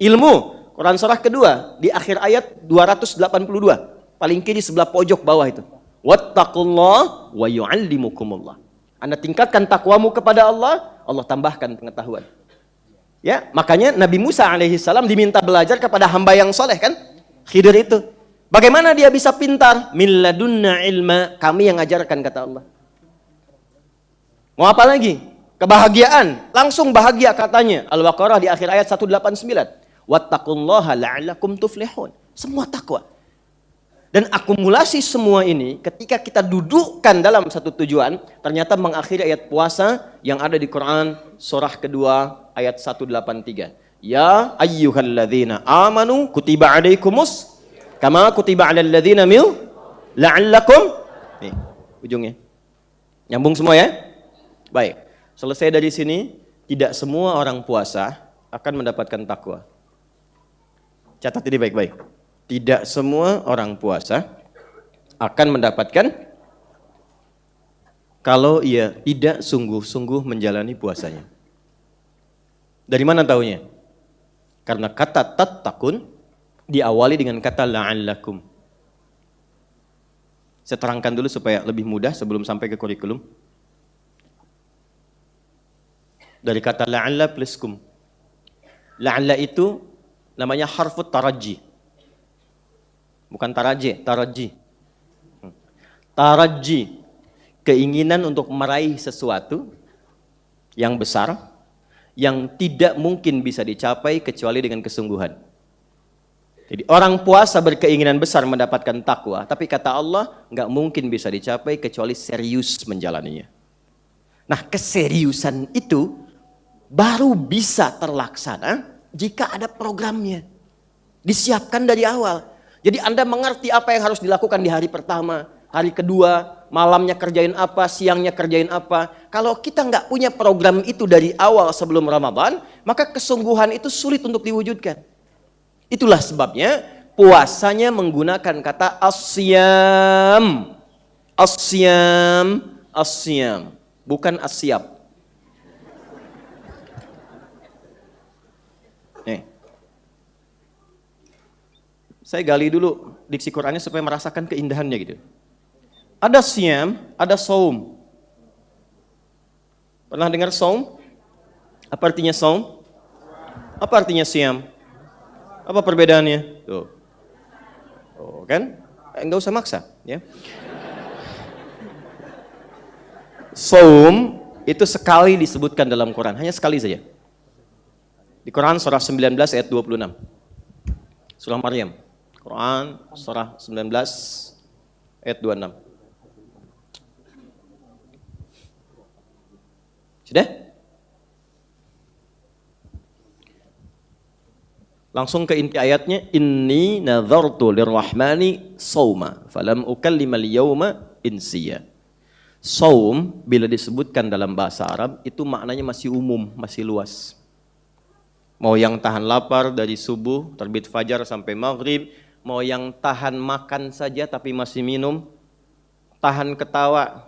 [SPEAKER 2] Ilmu. Quran surah kedua. Di akhir ayat 282. Paling kiri sebelah pojok bawah itu. Wattaqullah wa yu'allimukumullah. Anda tingkatkan takwamu kepada Allah, Allah tambahkan pengetahuan. Ya, makanya Nabi Musa alaihissalam diminta belajar kepada hamba yang soleh kan, Khidir itu. Bagaimana dia bisa pintar? Min ladunna ilma, kami yang ajarkan kata Allah. Mau apa lagi? Kebahagiaan, langsung bahagia katanya. Al-Baqarah di akhir ayat 189. Wattaqullaha la'allakum tuflihun. Semua takwa. Dan akumulasi semua ini ketika kita dudukkan dalam satu tujuan, ternyata mengakhiri ayat puasa yang ada di Quran surah kedua ayat 183. Ya ayyuhalladzina amanu kutiba alaikumus kama kutiba alal ladzina min la'allakum. Nih, ujungnya. Nyambung semua ya? Baik. Selesai dari sini, tidak semua orang puasa akan mendapatkan takwa. Catat ini baik-baik. Tidak semua orang puasa akan mendapatkan kalau ia tidak sungguh-sungguh menjalani puasanya. Dari mana taunya? Karena kata tattaqun diawali dengan kata la'allakum. Saya terangkan dulu supaya lebih mudah sebelum sampai ke kurikulum. Dari kata la'alla plus kum. La'alla itu namanya harfut taraji. Bukan taraji, taraji. Taraji, keinginan untuk meraih sesuatu yang besar, yang tidak mungkin bisa dicapai kecuali dengan kesungguhan. Jadi orang puasa berkeinginan besar mendapatkan takwa, tapi kata Allah, nggak mungkin bisa dicapai kecuali serius menjalaninya. Nah, keseriusan itu baru bisa terlaksana jika ada programnya. Disiapkan dari awal. Jadi Anda mengerti apa yang harus dilakukan di hari pertama, hari kedua, malamnya kerjain apa, siangnya kerjain apa. Kalau kita nggak punya program itu dari awal sebelum Ramadan, maka kesungguhan itu sulit untuk diwujudkan. Itulah sebabnya puasanya menggunakan kata asyam. Asyam, asyam, bukan asyab. Nih. Saya gali dulu diksi Qur'annya supaya merasakan keindahannya gitu. Ada siyam, ada saum. Pernah dengar saum? Apa artinya saum? Apa artinya siyam? Apa perbedaannya? Tuh. Oh, kan? Enggak usah maksa, ya. Saum itu sekali disebutkan dalam Quran, hanya sekali saja. Di Quran surah 19 ayat 26. Surah Maryam. Quran surah 19 ayat 26. Sudah? Langsung ke inti ayatnya, inni nadhartu lirrahmani sauma falam ukallimal yauma insiya. Saum bila disebutkan dalam bahasa Arab itu maknanya masih umum, masih luas. Mau yang tahan lapar dari subuh terbit fajar sampai maghrib, mau yang tahan makan saja tapi masih minum, tahan ketawa,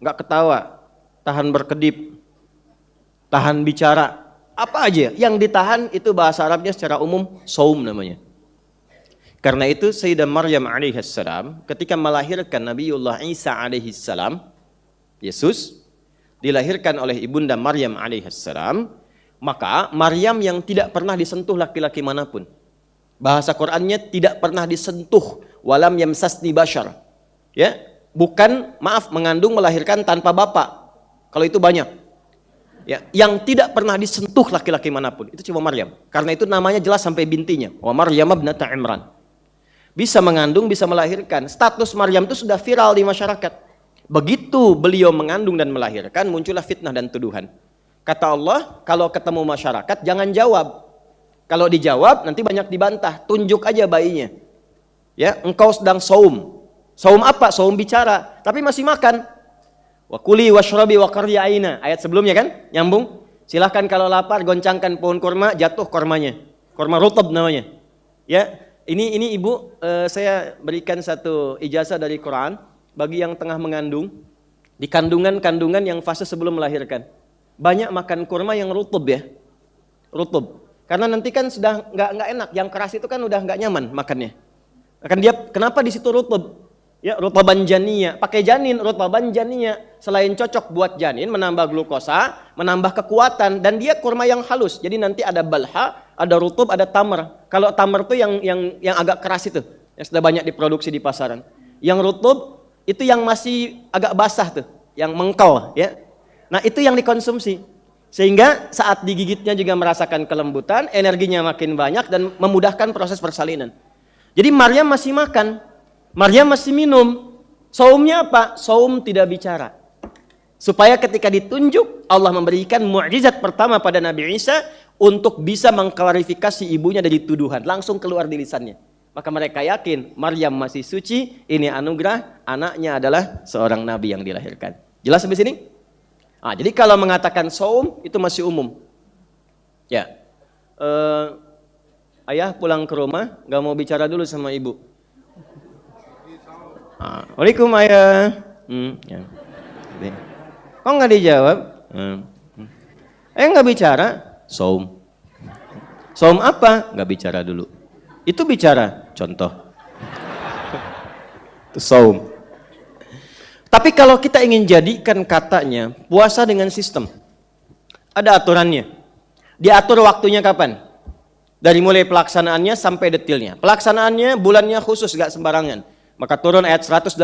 [SPEAKER 2] nggak ketawa, tahan berkedip, tahan bicara, apa aja yang ditahan itu bahasa Arabnya secara umum saum namanya. Karena itu Sayyidah Maryam alaihissalam ketika melahirkan Nabiullah Isa alaihissalam, Yesus dilahirkan oleh ibunda Maryam alaihissalam, maka Maryam yang tidak pernah disentuh laki-laki manapun. Bahasa Qur'annya tidak pernah disentuh, walam yamsasni bashar. Ya, bukan mengandung melahirkan tanpa bapak. Kalau itu banyak. Ya, yang tidak pernah disentuh laki-laki manapun itu cuma Maryam. Karena itu namanya jelas sampai bintinya. Wa Maryam ibnata Imran. Bisa mengandung, bisa melahirkan. Status Maryam itu sudah viral di masyarakat. Begitu beliau mengandung dan melahirkan, muncullah fitnah dan tuduhan. Kata Allah, kalau ketemu masyarakat jangan jawab. Kalau dijawab nanti banyak dibantah. Tunjuk aja bayinya. Ya, engkau sedang saum. Saum apa? Saum bicara, tapi masih makan. Wa kuli washrabi wa qarri aina. Ayat sebelumnya kan? Nyambung. Silahkan kalau lapar goncangkan pohon kurma, jatuh kurmanya. Kurma rutab namanya. Ya, ini ibu saya berikan satu ijazah dari Quran bagi yang tengah mengandung di kandungan-kandungan yang fase sebelum melahirkan. Banyak makan kurma yang rutub ya. Rutub. Karena nanti kan sudah nggak enak, yang keras itu kan udah nggak nyaman makannya. Akan dia kenapa di situ rutub? Ya, rutaban janiyah, pakai janin, rutaban janiyah. Selain cocok buat janin, menambah glukosa, menambah kekuatan, dan dia kurma yang halus. Jadi nanti ada balha, ada rutub, ada tamar. Kalau tamar itu yang agak keras itu, yang sudah banyak diproduksi di pasaran. Yang rutub itu yang masih agak basah tuh, yang mengkal, ya. Nah, itu yang dikonsumsi. Sehingga saat digigitnya juga merasakan kelembutan, energinya makin banyak dan memudahkan proses persalinan. Jadi Maryam masih makan, Maryam masih minum. Saumnya apa? Saum tidak bicara. Supaya ketika ditunjuk, Allah memberikan mukjizat pertama pada Nabi Isa untuk bisa mengklarifikasi ibunya dari tuduhan. Langsung keluar di lisannya. Maka mereka yakin Maryam masih suci, ini anugerah, anaknya adalah seorang nabi yang dilahirkan. Jelas sampai sini? Nah, jadi kalau mengatakan saum itu masih umum. Ya, ayah pulang ke rumah nggak mau bicara dulu sama ibu. Waalaikum ayah. Ya. Kok nggak dijawab? Nggak bicara. Saum. Saum apa? Nggak bicara dulu. Itu bicara. Contoh. Itu saum. Tapi kalau kita ingin jadikan katanya puasa dengan sistem, ada aturannya. Diatur waktunya kapan? Dari mulai pelaksanaannya sampai detailnya. Pelaksanaannya bulannya khusus, gak sembarangan. Maka turun ayat 185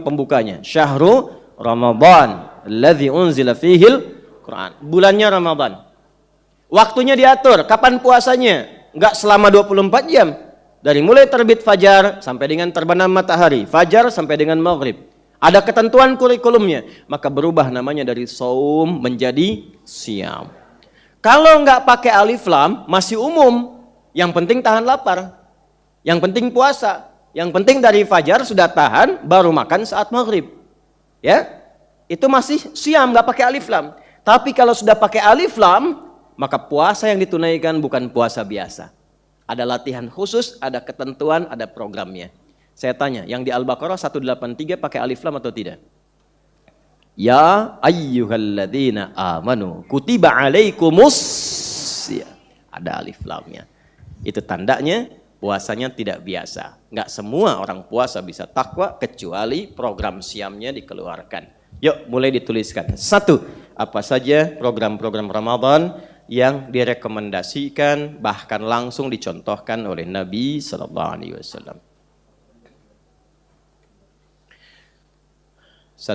[SPEAKER 2] pembukanya. Syahrul Ramadan alladzi unzila fihil Quran. Bulannya Ramadan. Waktunya diatur, kapan puasanya? Gak selama 24 jam. Dari mulai terbit fajar sampai dengan terbenam matahari. Fajar sampai dengan maghrib. Ada ketentuan kurikulumnya, maka berubah namanya dari saum menjadi siam. Kalau nggak pakai alif lam, masih umum. Yang penting tahan lapar. Yang penting puasa. Yang penting dari fajar sudah tahan, baru makan saat maghrib. Ya, itu masih siam, nggak pakai alif lam. Tapi kalau sudah pakai alif lam, maka puasa yang ditunaikan bukan puasa biasa. Ada latihan khusus, ada ketentuan, ada programnya. Saya tanya, yang di Al-Baqarah 183 pakai alif lam atau tidak? Ya ayyuhalladzina amanu kutiba alaikumus, ya, ada alif lamnya. Itu tandanya puasanya tidak biasa. Nggak semua orang puasa bisa takwa kecuali program siamnya dikeluarkan. Yuk mulai dituliskan. 1. Apa saja program-program Ramadan yang direkomendasikan bahkan langsung dicontohkan oleh Nabi SAW. 1.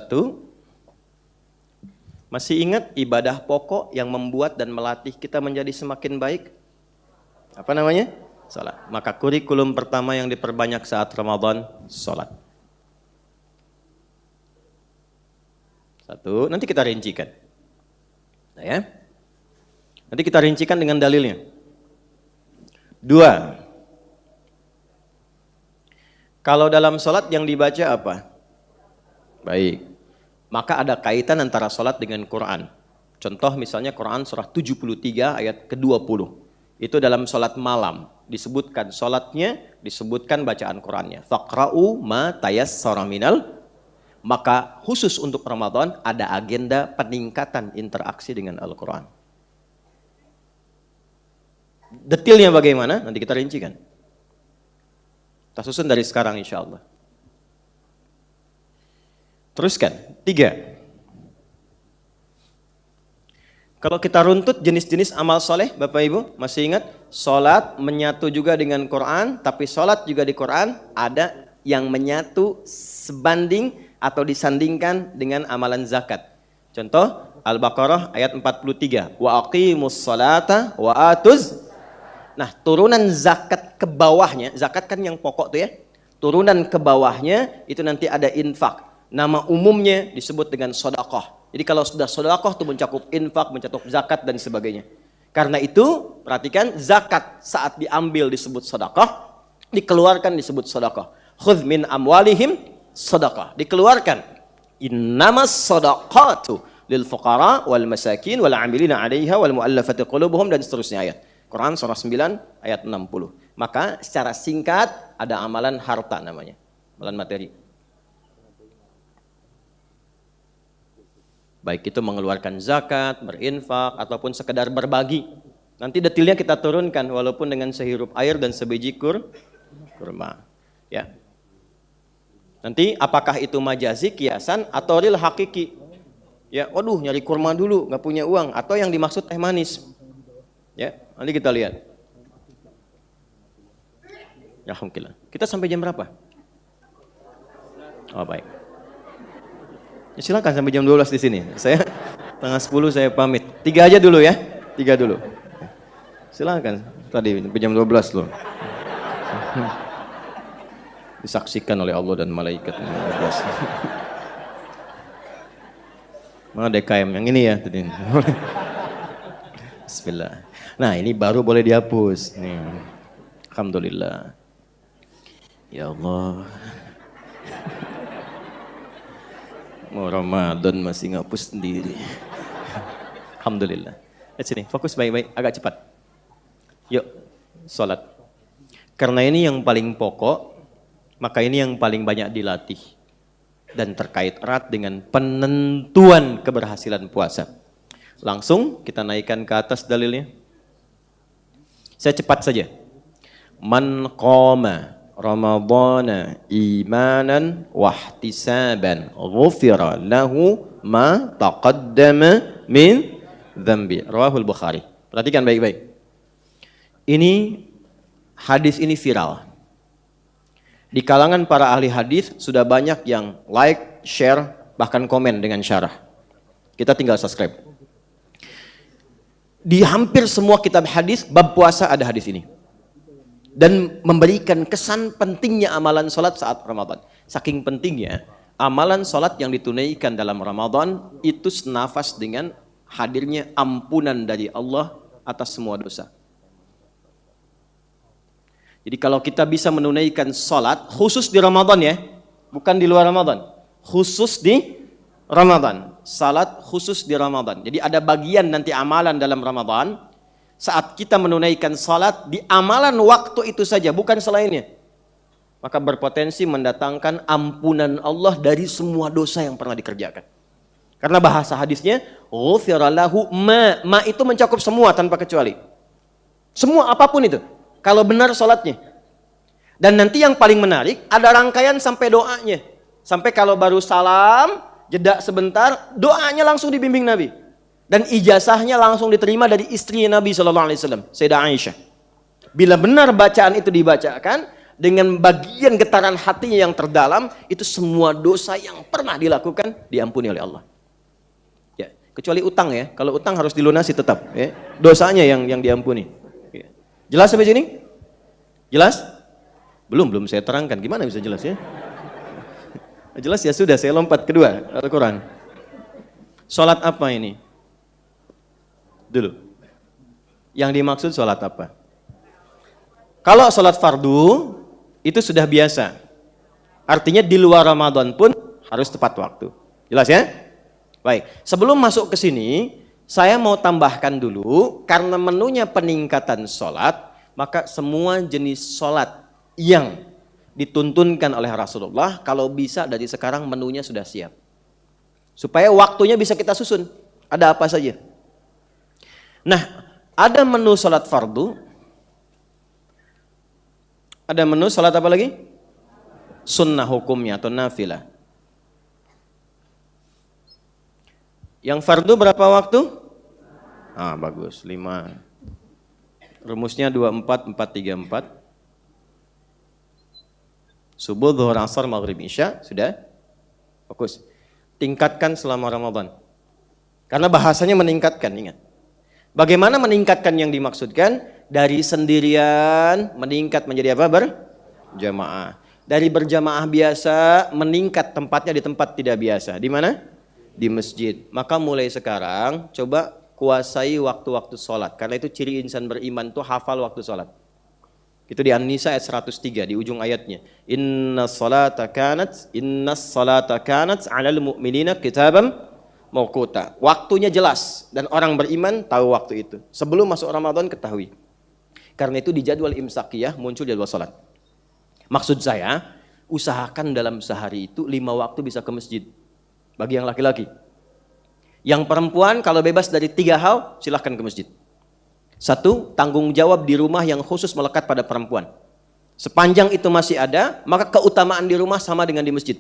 [SPEAKER 2] Masih ingat ibadah pokok yang membuat dan melatih kita menjadi semakin baik? Apa namanya? Salat. Maka kurikulum pertama yang diperbanyak saat Ramadan, salat. 1. Nanti kita rincikan. Nah, ya. Nanti kita rincikan dengan dalilnya. 2. Kalau dalam salat yang dibaca apa? Baik, maka ada kaitan antara sholat dengan Quran. Contoh misalnya Quran surah 73 ayat ke-20. Itu dalam sholat malam. Disebutkan sholatnya, disebutkan bacaan Qurannya. Faqra'u ma tayassara minal. Maka khusus untuk Ramadan ada agenda peningkatan interaksi dengan Al-Quran. Detailnya bagaimana? Nanti kita rincikan. Kita susun dari sekarang insya Allah. Teruskan, 3. Kalau kita runtut jenis-jenis amal soleh, Bapak Ibu, masih ingat? Sholat menyatu juga dengan Quran, tapi sholat juga di Quran ada yang menyatu sebanding atau disandingkan dengan amalan zakat. Contoh, Al-Baqarah ayat 43. Wa aqimus sholata wa atuz. Nah, turunan zakat ke bawahnya, zakat kan yang pokok tuh ya. Turunan ke bawahnya itu nanti ada infak. Nama umumnya disebut dengan sedekah. Jadi kalau sudah sedekah itu mencakup infak, mencakup zakat dan sebagainya. Karena itu, perhatikan zakat saat diambil disebut sedekah, dikeluarkan disebut sedekah. Khudz min amwalihim sedekah. Dikeluarkan. Innamas sedaqatu lil fuqara wal masakin wal 'amilina 'alaiha wal mu'allafati qulubuhum dan seterusnya ayat. Quran surah 9 ayat 60. Maka secara singkat ada amalan harta namanya. Amalan materi. Baik itu mengeluarkan zakat, berinfak, ataupun sekedar berbagi. Nanti detailnya kita turunkan walaupun dengan sehirup air dan sebiji kurma. Ya. Nanti apakah itu majazi, kiasan, atau real hakiki? Ya, waduh nyari kurma dulu, nggak punya uang. Atau yang dimaksud teh manis. Ya, nanti kita lihat. Ya, alhamdulillah. Kita sampai jam berapa? Oh, baik. Ya, silakan sampai jam 12 di sini. Saya tengah 10 saya pamit. 3 aja dulu ya. 3 dulu. Silakan. Tadi jam 12 loh. Disaksikan oleh Allah dan malaikat. Mana DKM yang ini ya tadi. Bismillah. Nah, ini baru boleh dihapus. Nih. Alhamdulillah. Ya Allah. Mau Ramadan masih ngapus sendiri. Alhamdulillah. Lihat sini, fokus baik-baik, agak cepat. Yuk, sholat. Karena ini yang paling pokok, maka ini yang paling banyak dilatih. Dan terkait erat dengan penentuan keberhasilan puasa. Langsung kita naikkan ke atas dalilnya. Saya cepat saja. Man qama Ramadana imanan wahtisaban ghufira lahu ma taqaddama min dzambi. Rawahul Bukhari. Perhatikan baik-baik. Ini hadis ini viral. Di kalangan para ahli hadis sudah banyak yang like, share, bahkan komen dengan syarah. Kita tinggal subscribe. Di hampir semua kitab hadis bab puasa ada hadis ini. Dan memberikan kesan pentingnya amalan sholat saat Ramadan. Saking pentingnya, amalan sholat yang ditunaikan dalam Ramadan itu senafas dengan hadirnya ampunan dari Allah atas semua dosa. Jadi kalau kita bisa menunaikan sholat, khusus di Ramadan ya, bukan di luar Ramadan. Khusus di Ramadan. Salat khusus di Ramadan. Jadi ada bagian nanti amalan dalam Ramadan. Saat kita menunaikan salat di amalan waktu itu saja, bukan selainnya. Maka berpotensi mendatangkan ampunan Allah dari semua dosa yang pernah dikerjakan. Karena bahasa hadisnya, ghufira lahu ma itu mencakup semua tanpa kecuali. Semua apapun itu. Kalau benar salatnya. Dan nanti yang paling menarik, ada rangkaian sampai doanya. Sampai kalau baru salam, jeda sebentar, doanya langsung dibimbing Nabi. Dan ijazahnya langsung diterima dari istri Nabi SAW, Sayyidah Aisyah. Bila benar bacaan itu dibacakan, dengan bagian getaran hatinya yang terdalam, itu semua dosa yang pernah dilakukan, diampuni oleh Allah. Ya, kecuali utang ya, kalau utang harus dilunasi tetap. Ya. Dosanya yang diampuni. Ya. Jelas sampai sini? Jelas? Belum saya terangkan, gimana bisa jelas ya? Jelas ya sudah, saya lompat kedua, Al-Quran. Sholat apa ini? Dulu. Yang dimaksud sholat apa? Kalau sholat fardu, itu sudah biasa. Artinya di luar Ramadan pun harus tepat waktu. Jelas ya? Baik, sebelum masuk ke sini, saya mau tambahkan dulu, karena menunya peningkatan sholat, maka semua jenis sholat yang dituntunkan oleh Rasulullah, kalau bisa dari sekarang menunya sudah siap. Supaya waktunya bisa kita susun. Ada apa saja? Nah, ada menu sholat fardu, Ada menu salat apa lagi? Sunnah hukumnya atau nafilah. Yang fardu berapa waktu? Bagus, 5. Rumusnya 24, 4, 3, 4. Subuh, zuhur, asar, maghrib, isya, sudah? Fokus. Tingkatkan selama Ramadan. Karena bahasanya meningkatkan, ingat. Bagaimana meningkatkan yang dimaksudkan? Dari sendirian meningkat menjadi apa? Berjamaah. Dari berjamaah biasa meningkat tempatnya di tempat tidak biasa. Di mana? Di masjid. Maka mulai sekarang coba kuasai waktu-waktu sholat. Karena itu ciri insan beriman itu hafal waktu sholat. Itu di An-Nisa ayat 103 di ujung ayatnya. Innas salata kanat 'alal mu'minina kitaban mawquta. Waktunya jelas dan orang beriman tahu waktu itu. Sebelum masuk Ramadan ketahui. Karena itu di jadwal imsakiyah muncul jadwal salat. Maksud saya, usahakan dalam sehari itu 5 waktu bisa ke masjid. Bagi yang laki-laki. Yang perempuan kalau bebas dari 3 hal, silahkan ke masjid. 1, tanggung jawab di rumah yang khusus melekat pada perempuan. Sepanjang itu masih ada, maka keutamaan di rumah sama dengan di masjid.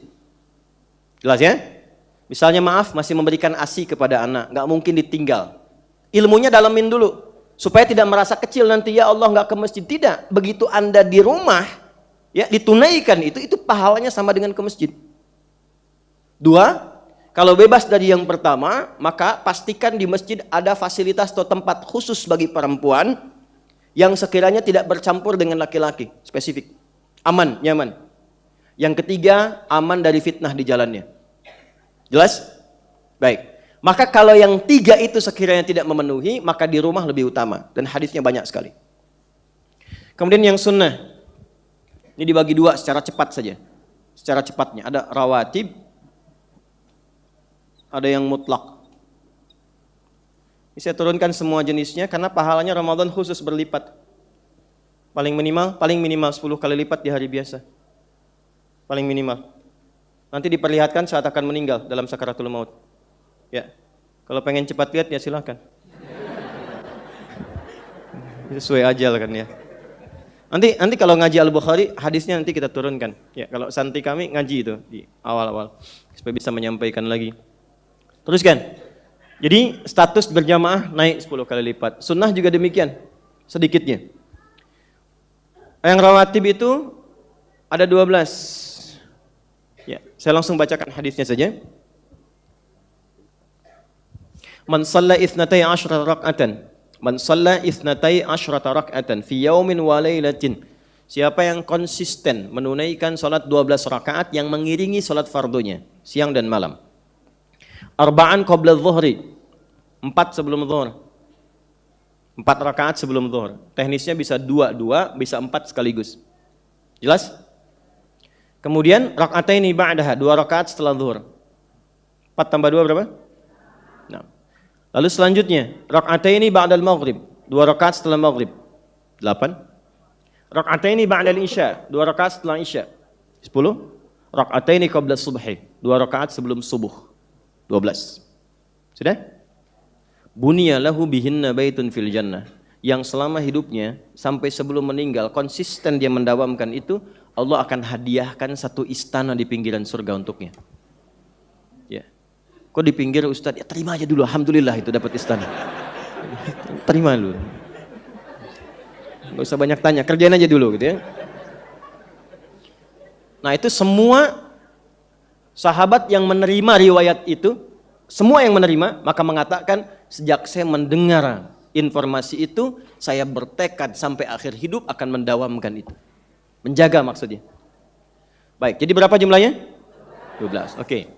[SPEAKER 2] Jelas ya? Misalnya maaf, masih memberikan ASI kepada anak, nggak mungkin ditinggal. Ilmunya dalamin dulu. Supaya tidak merasa kecil nanti, ya Allah nggak ke masjid. Tidak, begitu Anda di rumah, ya ditunaikan itu pahalanya sama dengan ke masjid. 2, kalau bebas dari yang pertama, maka pastikan di masjid ada fasilitas atau tempat khusus bagi perempuan yang sekiranya tidak bercampur dengan laki-laki, spesifik. Aman, nyaman. Yang ketiga, aman dari fitnah di jalannya. Jelas? Baik. Maka kalau yang 3 itu sekiranya tidak memenuhi, maka di rumah lebih utama. Dan hadisnya banyak sekali. Kemudian yang sunnah. Ini dibagi 2 secara cepat saja. Secara cepatnya. Ada rawatib, ada yang mutlak. Ini saya turunkan semua jenisnya karena pahalanya Ramadan khusus berlipat. Paling minimal 10 kali lipat di hari biasa. Paling minimal. Nanti diperlihatkan saat akan meninggal dalam sakaratul maut. Ya. Kalau pengen cepat lihat ya silakan. Sesuai ajal kan ya. Nanti kalau ngaji Al-Bukhari hadisnya nanti kita turunkan. Ya, kalau santri kami ngaji itu di awal-awal supaya bisa menyampaikan lagi. Teruskan. Jadi status berjamaah naik 10 kali lipat. Sunnah juga demikian, sedikitnya. Yang rawatib itu ada 12. Ya, saya langsung bacakan hadisnya saja. Man shalla 12 rak'atan. Man shalla 12 rak'atan fi yaumin wa lailatin. Siapa yang konsisten menunaikan salat 12 rakaat yang mengiringi salat fardunya siang dan malam. Arba'an qabla dhuhri. 4 sebelum zuhur. 4 rakaat sebelum zuhur. Teknisnya bisa 2, bisa 4 sekaligus. Jelas? Kemudian rak'ataini ba'daha, 2 rakaat setelah zuhur. 4 tambah 2 berapa? 6. Lalu selanjutnya, rak'ataini ba'dal maghrib, 2 rakaat setelah maghrib. 8. Rak'ataini ba'dal isya, 2 rakaat setelah isya. 10. Rak'ataini qabla subhi, 2 rakaat sebelum subuh. 12. Sudah? Buniya lahu bihinna baitun fil jannah. Yang selama hidupnya sampai sebelum meninggal konsisten dia mendawamkan itu, Allah akan hadiahkan satu istana di pinggiran surga untuknya. Ya. Kok di pinggir Ustaz? Ya terima aja dulu, alhamdulillah itu dapat istana. Terima dulu. Enggak usah banyak tanya, kerjain aja dulu gitu ya. Nah, itu semua sahabat yang menerima riwayat itu, semua yang menerima, maka mengatakan, sejak saya mendengar informasi itu, saya bertekad sampai akhir hidup akan mendawamkan itu. Menjaga maksudnya. Baik, jadi berapa jumlahnya? 12, oke.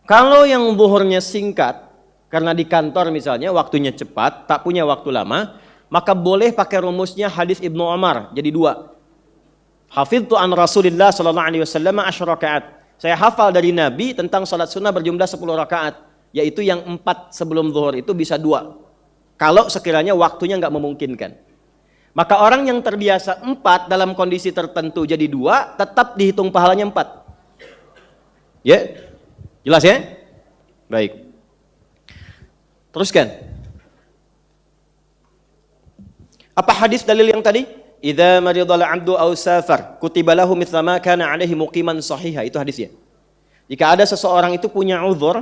[SPEAKER 2] Kalau yang zuhurnya singkat, karena di kantor misalnya, waktunya cepat, tak punya waktu lama, maka boleh pakai rumusnya hadis Ibnu Umar, jadi 2. Hafidtu an Rasulillah sallallahu alaihi wasallam 10 rakaat. Saya hafal dari Nabi tentang salat sunnah berjumlah 10 rakaat, yaitu yang 4 sebelum zuhur itu bisa 2. Kalau sekiranya waktunya nggak memungkinkan. Maka orang yang terbiasa 4 dalam kondisi tertentu jadi 2, tetap dihitung pahalanya 4. Ya? Jelas ya? Baik. Teruskan. Apa hadis dalil yang tadi? idza maridal 'abdu aw safar kutiba lahu mithla ma kana 'alaihi muqiman sahiha. Itu hadisnya. Jika ada seseorang itu punya uzur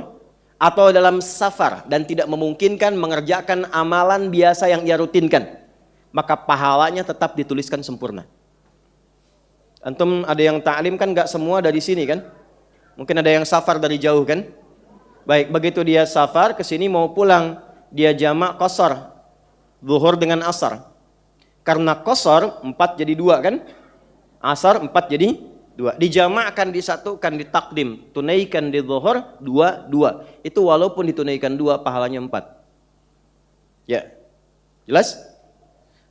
[SPEAKER 2] atau dalam safar dan tidak memungkinkan mengerjakan amalan biasa yang ia rutinkan, maka pahalanya tetap dituliskan sempurna. Antum ada yang ta'lim kan nggak semua dari sini kan? Mungkin ada yang safar dari jauh kan? Baik, begitu dia safar ke sini mau pulang, dia jamak qasar, zuhur dengan asar. Karena qasar 4 jadi 2 kan? Asar 4 jadi 2. Dijamakkan, disatukan, ditakdim. Tunaikan di zuhur 2. Itu walaupun ditunaikan 2 pahalanya 4. Ya. Jelas?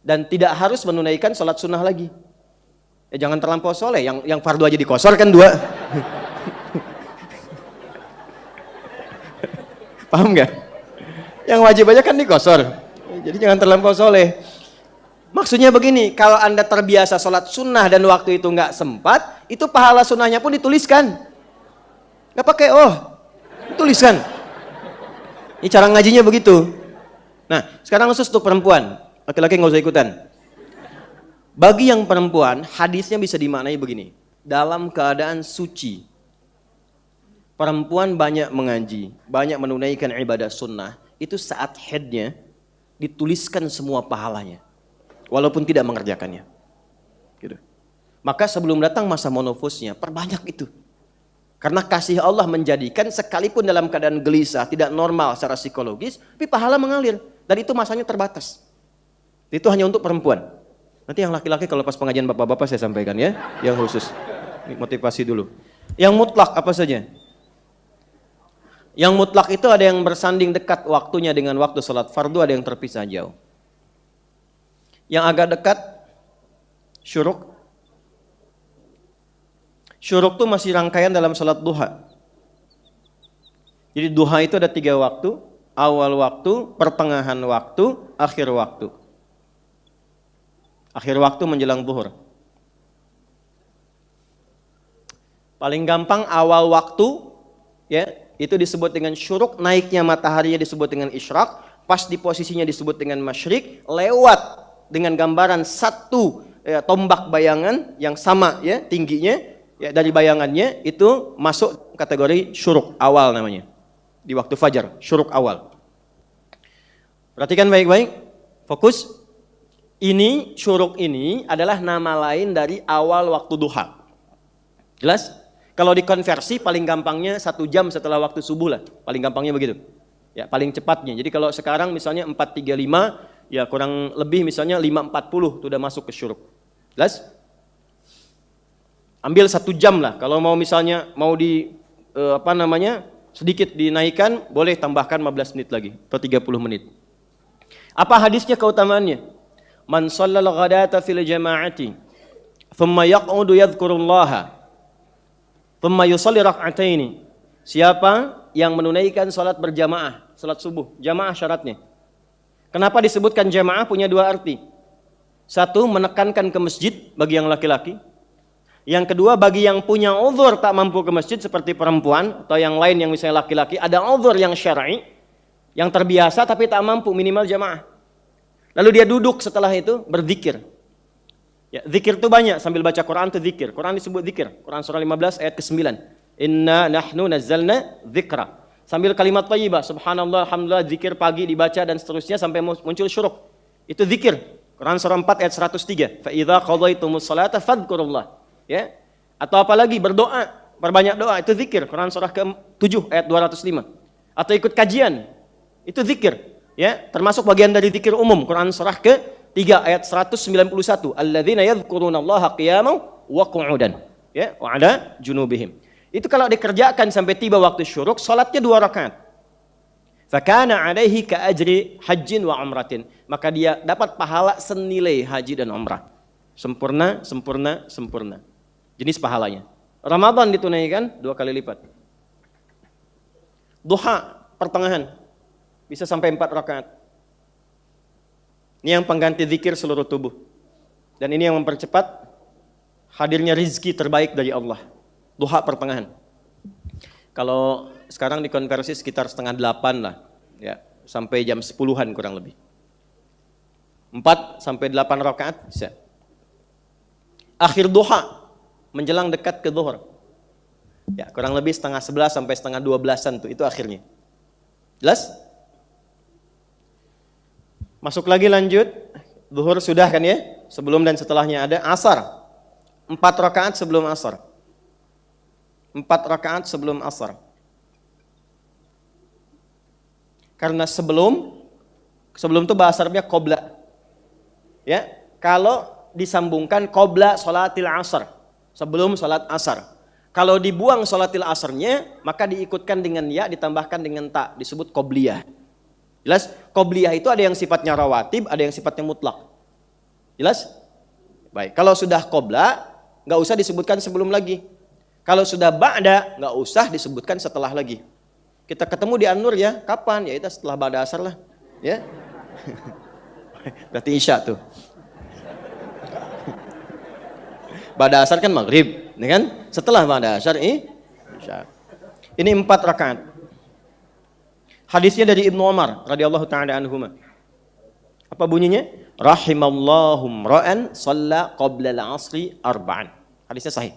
[SPEAKER 2] Dan tidak harus menunaikan sholat sunnah lagi. Ya jangan terlampau soleh. Yang fardu aja dikosor kan 2. Paham nggak? Yang wajib aja kan dikosor. Jadi jangan terlampau soleh. Maksudnya begini, kalau Anda terbiasa sholat sunnah dan waktu itu nggak sempat, itu pahala sunnahnya pun dituliskan. Nggak pakai dituliskan. Ini cara ngajinya begitu. Nah, sekarang khusus untuk perempuan. Laki-laki nggak usah ikutan. Bagi yang perempuan, hadisnya bisa dimaknai begini. Dalam keadaan suci, perempuan banyak mengaji, banyak menunaikan ibadah sunnah, itu saat haidnya dituliskan semua pahalanya. Walaupun tidak mengerjakannya. Gitu. Maka sebelum datang masa menopause-nya, perbanyak itu. Karena kasih Allah menjadikan sekalipun dalam keadaan gelisah, tidak normal secara psikologis, tapi pahala mengalir. Dan itu masanya terbatas. Itu hanya untuk perempuan. Nanti yang laki-laki kalau pas pengajian bapak-bapak saya sampaikan ya, yang khusus. Ini motivasi dulu. Yang mutlak apa saja? Yang mutlak itu ada yang bersanding dekat waktunya dengan waktu salat fardu, ada yang terpisah jauh. Yang agak dekat, syuruk. Syuruk itu masih rangkaian dalam salat duha. Jadi duha itu ada 3 waktu, awal waktu, pertengahan waktu, akhir waktu. Akhir waktu menjelang zuhur. Paling gampang awal waktu, ya, itu disebut dengan syuruk, naiknya mataharinya disebut dengan isyraq, pas di posisinya disebut dengan masyrik, lewat dengan gambaran satu tombak bayangan yang sama ya tingginya ya, dari bayangannya itu masuk kategori syuruk awal namanya. Di waktu fajar, syuruk awal. Perhatikan baik-baik, fokus. Ini syuruk ini adalah nama lain dari awal waktu duha. Jelas? Kalau dikonversi paling gampangnya 1 jam setelah waktu subuh lah, paling gampangnya begitu. Ya, paling cepatnya. Jadi kalau sekarang misalnya 4.35 ya kurang lebih misalnya 5.40 itu udah masuk ke syuruk. Jelas? Ambil 1 jam lah. Kalau mau misalnya mau di sedikit dinaikkan, boleh tambahkan 15 menit lagi atau 30 menit. Apa hadisnya keutamaannya? Man shallal ghadata fil jama'ati thumma yaq'udu yadhkurullaha thumma yusalli rak'ataini. Siapa yang menunaikan salat berjamaah, salat subuh, jamaah syaratnya. Kenapa disebutkan jamaah? Punya 2 arti. 1, menekankan ke masjid bagi yang laki-laki. Yang kedua, bagi yang punya uzur tak mampu ke masjid seperti perempuan atau yang lain yang misalnya laki-laki, ada uzur yang syar'i, yang terbiasa tapi tak mampu, minimal jamaah. Lalu dia duduk setelah itu berzikir. Ya, zikir itu banyak, sambil baca Quran itu zikir. Quran disebut zikir. Quran surah 15 ayat ke-9. Inna nahnu nazzalna dzikra. Sambil kalimat thayyibah, subhanallah, alhamdulillah, zikir pagi dibaca dan seterusnya sampai muncul syuruk. Itu zikir. Quran surah 4 ayat 103. Fa idza qadaitumus salata fadhkurullah. Ya. Atau apalagi berdoa, perbanyak doa, itu zikir. Quran surah ke-7 ayat 205. Atau ikut kajian. Itu zikir. Ya, termasuk bagian dari zikir umum. Quran surah ke-3 ayat 191. Alladzina yadhkurunallaha qiyaman wa qu'udan. Ya, wa 'ala junubihim. Itu kalau dikerjakan sampai tiba waktu syuruk, salatnya 2 rakaat. Fakana 'alaihi ka ajri hajjin wa umratin. Maka dia dapat pahala senilai haji dan umrah. Sempurna, sempurna, sempurna. Jenis pahalanya. Ramadan ditunaikan 2 kali lipat. Duha pertengahan bisa sampai 4 rakaat. Ini yang pengganti zikir seluruh tubuh. Dan ini yang mempercepat hadirnya rizki terbaik dari Allah. Duha pertengahan. Kalau sekarang dikonversi sekitar 7:30 lah, ya, sampai jam 10-an kurang lebih. 4 sampai 8 rakaat bisa. akhir duha, menjelang dekat ke zuhur. Ya, kurang lebih setengah 11 sampai setengah 12-an tuh, itu akhirnya. Jelas? Masuk lagi lanjut. Zuhur sudah kan ya? Sebelum dan setelahnya ada asar. 4 rakaat sebelum asar. 4 rakaat sebelum asar. Karena sebelum itu bahasa Arabnya qobla. Ya, kalau disambungkan qobla sholatil asar, sebelum sholat asar. Kalau dibuang sholatil asarnya, maka diikutkan dengan ya, ditambahkan dengan ta, disebut qobliyah. Jelas? Qobliyah itu ada yang sifatnya rawatib, ada yang sifatnya mutlak. Jelas? Baik, kalau sudah qobla, nggak usah disebutkan sebelum lagi. Kalau sudah ba'da, nggak usah disebutkan setelah lagi. Kita ketemu di An-Nur ya, kapan? Ya itu setelah ba'da asar lah. Ya. Berarti isya tuh. Ba'da asar kan maghrib, ya kan? Setelah ba'da asar isya. Ini 4 rakaat. Hadisnya dari Ibnu Umar radhiyallahu taala anhuma. Apa bunyinya? Rahimallahum ra'an shalla qabla al-'asri arba'an. Hadisnya sahih.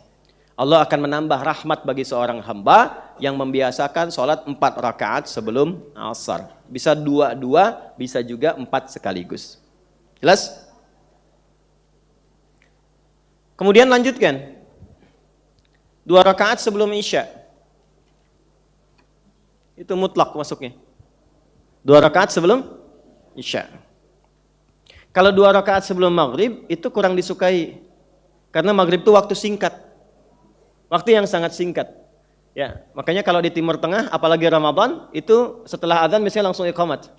[SPEAKER 2] Allah akan menambah rahmat bagi seorang hamba yang membiasakan sholat 4 rakaat sebelum asar. Bisa 2, bisa juga 4 sekaligus. Jelas? Kemudian lanjutkan. 2 rakaat sebelum isya. Itu mutlak masuknya. 2 rakaat sebelum isya. Kalau 2 rakaat sebelum maghrib itu kurang disukai. Karena maghrib itu waktu singkat. Waktu yang sangat singkat. Ya, makanya kalau di Timur Tengah, apalagi Ramadan, itu setelah azan biasanya langsung iqamat.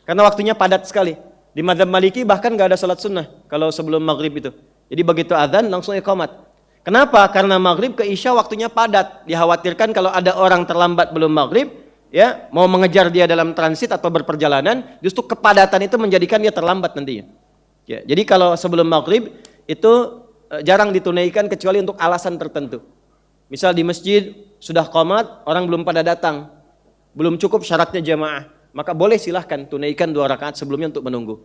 [SPEAKER 2] Karena waktunya padat sekali. Di mazhab Maliki bahkan nggak ada salat sunnah kalau sebelum maghrib itu. Jadi begitu azan langsung iqamat. Kenapa? Karena maghrib ke isya waktunya padat. Dikhawatirkan kalau ada orang terlambat belum maghrib, ya mau mengejar dia dalam transit atau berperjalanan, justru kepadatan itu menjadikan dia terlambat nantinya. Ya, jadi kalau sebelum maghrib itu jarang ditunaikan kecuali untuk alasan tertentu. Misal di masjid sudah qomat, orang belum pada datang, belum cukup syaratnya jamaah, maka boleh silahkan tunaikan 2 rakaat sebelumnya untuk menunggu.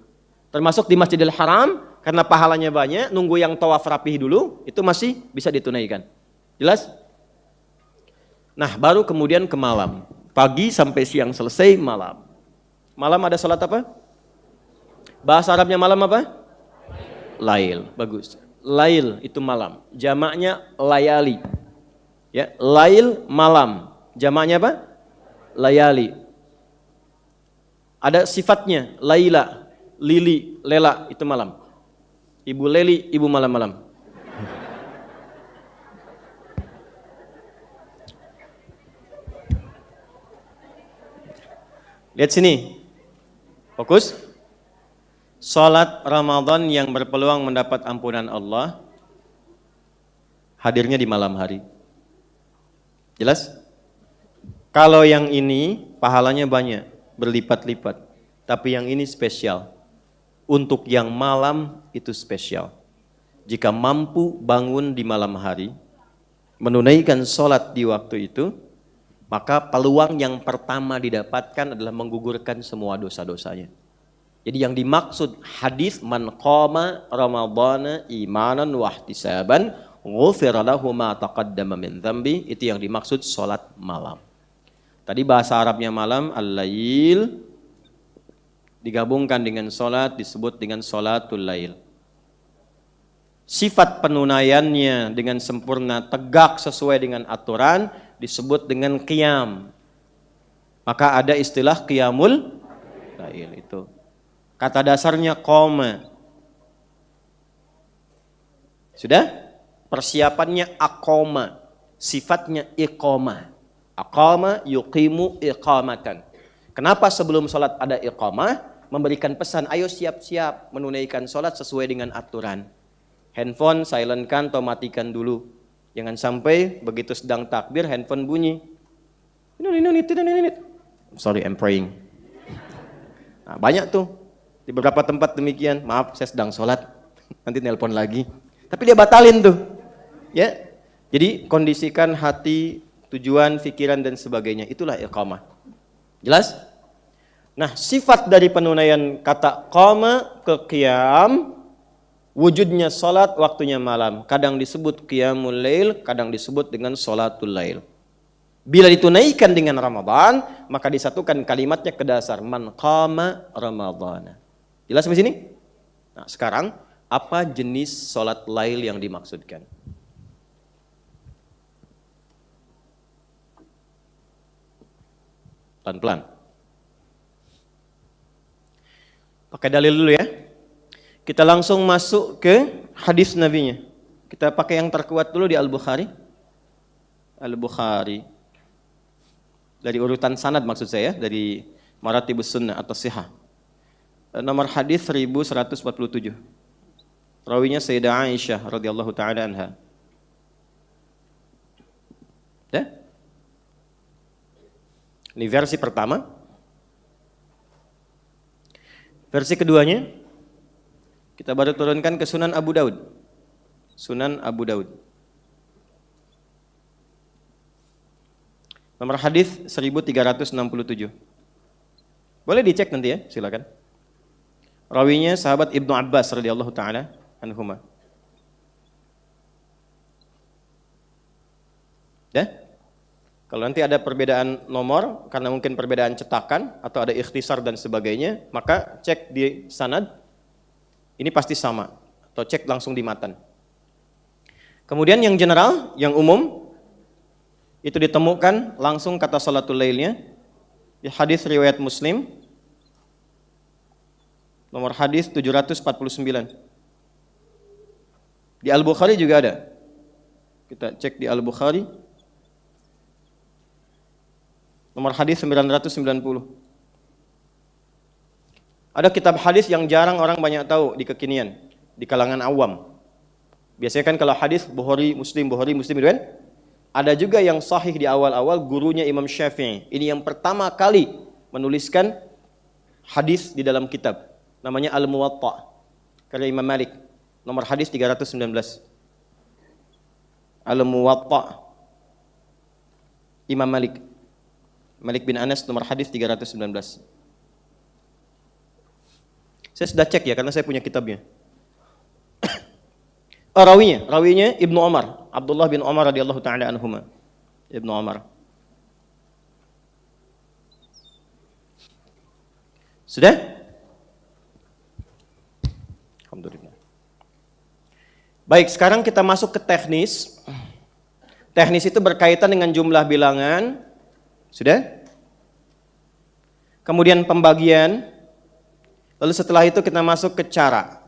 [SPEAKER 2] Termasuk di Masjidil Haram, karena pahalanya banyak, nunggu yang tawaf rapih dulu, itu masih bisa ditunaikan. Jelas? Nah, baru kemudian ke malam. Pagi sampai siang selesai, malam. Malam ada salat apa? Bahasa Arabnya malam apa? Lail. Bagus. Lail itu malam. Jamaknya layali. Ya, lail malam. Jamaknya apa? Layali. Ada sifatnya, laila, lili, lela, itu malam. Ibu leli, ibu malam-malam. Lihat sini. Fokus. Salat Ramadan yang berpeluang mendapat ampunan Allah hadirnya di malam hari. Jelas? Kalau yang ini pahalanya banyak, berlipat-lipat. Tapi yang ini spesial. Untuk yang malam itu spesial. Jika mampu bangun di malam hari, menunaikan sholat di waktu itu, maka peluang yang pertama didapatkan adalah menggugurkan semua dosa-dosanya. Jadi yang dimaksud hadis man qama ramadhana imanan wa ihtisaban ghufira lahu ma taqaddama min dzambi, itu yang dimaksud salat malam. Tadi bahasa Arabnya malam al-lail digabungkan dengan salat disebut dengan salatul lail. Sifat penunaiannya dengan sempurna, tegak sesuai dengan aturan disebut dengan qiyam. Maka ada istilah qiyamul lail itu. Kata dasarnya qoma. Sudah? Persiapannya aqoma, sifatnya iqamah. Aqama yuqimu iqamatan. Kenapa sebelum sholat ada iqamah? Memberikan pesan, ayo siap-siap menunaikan sholat sesuai dengan aturan. Handphone silentkan atau matikan dulu. Jangan sampai begitu sedang takbir handphone bunyi. Sorry, I'm praying. Nah, banyak tuh di beberapa tempat demikian. Maaf, saya sedang sholat. Nanti nelpon lagi. Tapi dia batalin tuh. Ya, jadi kondisikan hati, tujuan, pikiran dan sebagainya. Itulah iqamah. Jelas? Nah, sifat dari penunaian kata qama ke qiyam wujudnya salat waktunya malam. Kadang disebut qiyamul lail, kadang disebut dengan salatul lail. Bila ditunaikan dengan Ramadan, maka disatukan kalimatnya ke dasar man qama ramadhana. Jelas sampai sini? Nah, sekarang apa jenis salat lail yang dimaksudkan? Pelan-pelan. Pakai dalil dulu ya. Kita langsung masuk ke hadis nabinya. Kita pakai yang terkuat dulu di Al-Bukhari. Al-Bukhari. Dari urutan sanad maksud saya, dari Maratibus Sunnah atau Sihah. Nomor hadis 1147. Rawinya Sayyidah Aisyah radhiyallahu taala anha. Ya? Ini versi pertama. Versi keduanya kita baru turunkan ke Sunan Abu Daud. Sunan Abu Daud. Nomor hadis 1367. Boleh dicek nanti ya, silakan. Rawinya sahabat Ibnu Abbas radhiyallahu taala anhuma. Ya? Kalau nanti ada perbedaan nomor karena mungkin perbedaan cetakan atau ada ikhtisar dan sebagainya, maka cek di sanad. Ini pasti sama, atau cek langsung di matan. Kemudian yang general, yang umum, itu ditemukan langsung kata salatul lailnya di hadis riwayat Muslim, nomor hadis 749. Di Al-Bukhari juga ada. Kita cek di Al-Bukhari, nomor hadis 990. Ada kitab hadis yang jarang orang banyak tahu di kekinian, di kalangan awam. Biasanya kan kalau hadis Bukhari Muslim itu kan? Ada juga yang sahih di awal-awal, gurunya Imam Syafi'i. Ini yang pertama kali menuliskan hadis di dalam kitab. Namanya Al-Muwatta, karya Imam Malik. Nomor hadis 319. Al-Muwatta Imam Malik. Malik bin Anas, nomor hadis 319. Saya sudah cek ya, karena saya punya kitabnya. Rawinya Ibnu Umar, Abdullah bin Umar radhiyallahu taala anhuma. Ibnu Umar. Sudah? Alhamdulillah. Baik, sekarang kita masuk ke teknis. Teknis itu berkaitan dengan jumlah bilangan. Sudah? Kemudian pembagian. Lalu setelah itu kita masuk ke cara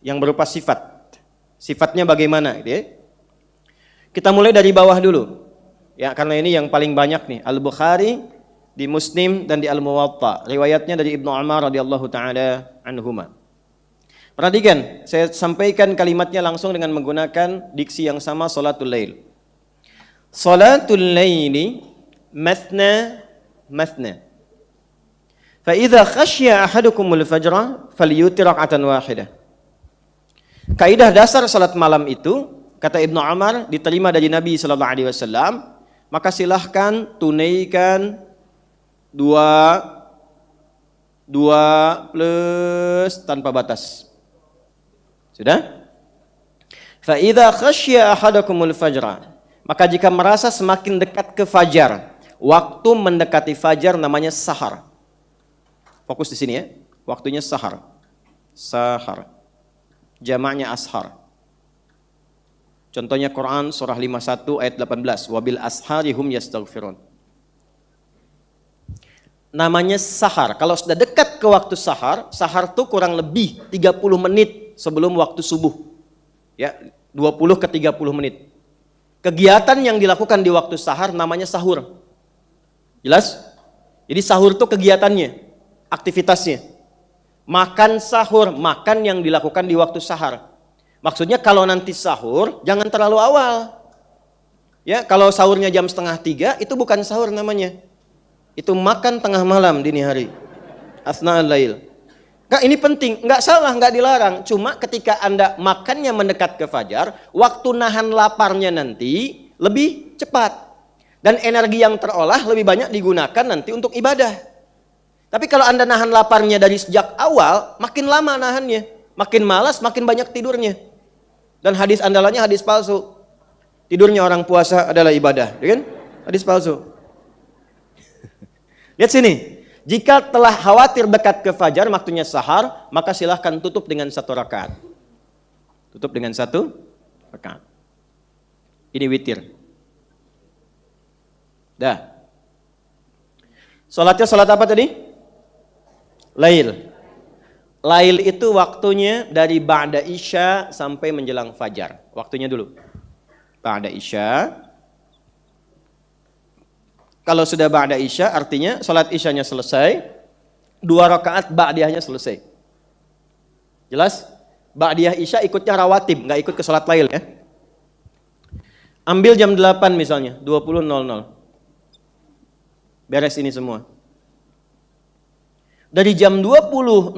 [SPEAKER 2] yang berupa sifat. Sifatnya bagaimana gitu ya. Kita mulai dari bawah dulu. Ya, karena ini yang paling banyak nih, Al-Bukhari, di Muslim dan di Al-Muwatta. Riwayatnya dari Ibnu Umar radhiyallahu taala anhuma. Perhatikan, saya sampaikan kalimatnya langsung dengan menggunakan diksi yang sama, salatul lail. Salatul laili mathna mathna. Fa idza khasya ahadukumul fajra falyutir rak'atan wahidah. Kaidah dasar salat malam itu, kata Ibnu Umar, diterima dari Nabi sallallahu alaihi wasallam, maka silahkan tunaikan dua plus tanpa batas. Sudah? Fa idza khasya ahadukumul fajra, maka jika merasa semakin dekat ke fajar, waktu mendekati fajar namanya sahar. Fokus di sini ya. Waktunya sahar. Sahar. Jamaknya ashar. Contohnya Quran surah 51 ayat 18, wabil ashari hum yastaghfirun. Namanya sahar. Kalau sudah dekat ke waktu sahar, sahar itu kurang lebih 30 menit sebelum waktu subuh. Ya, 20 ke 30 menit. Kegiatan yang dilakukan di waktu sahar namanya sahur. Jelas? Jadi sahur itu kegiatannya, aktivitasnya. Makan sahur, makan yang dilakukan di waktu sahar. Maksudnya kalau nanti sahur, jangan terlalu awal. Ya, kalau sahurnya jam 2:30, itu bukan sahur namanya. Itu makan tengah malam dini hari. Asna'al lail. Nggak, ini penting, nggak salah, nggak dilarang. Cuma ketika Anda makannya mendekat ke fajar, waktu nahan laparnya nanti lebih cepat. Dan energi yang terolah lebih banyak digunakan nanti untuk ibadah. Tapi kalau Anda nahan laparnya dari sejak awal, makin lama nahannya. Makin malas, makin banyak tidurnya. Dan hadis andalannya hadis palsu. Tidurnya orang puasa adalah ibadah, ya kan? Hadis palsu. Lihat sini. Jika telah khawatir dekat ke fajar, waktunya sahar, maka silahkan tutup dengan 1 rakaat. Tutup dengan 1 rakaat. Ini witir. Dah. Salatnya salat apa tadi? Lail. Lail itu waktunya dari ba'da isya sampai menjelang fajar. Waktunya dulu. Ba'da isya. Kalau sudah ba'da isya artinya salat isyanya selesai, 2 rakaat ba'diyahnya selesai. Jelas? Ba'diyah isya ikutnya rawatib, nggak ikut ke salat lail ya. Ambil jam 8 misalnya, 20.00. Beres ini semua. Dari jam 20.00,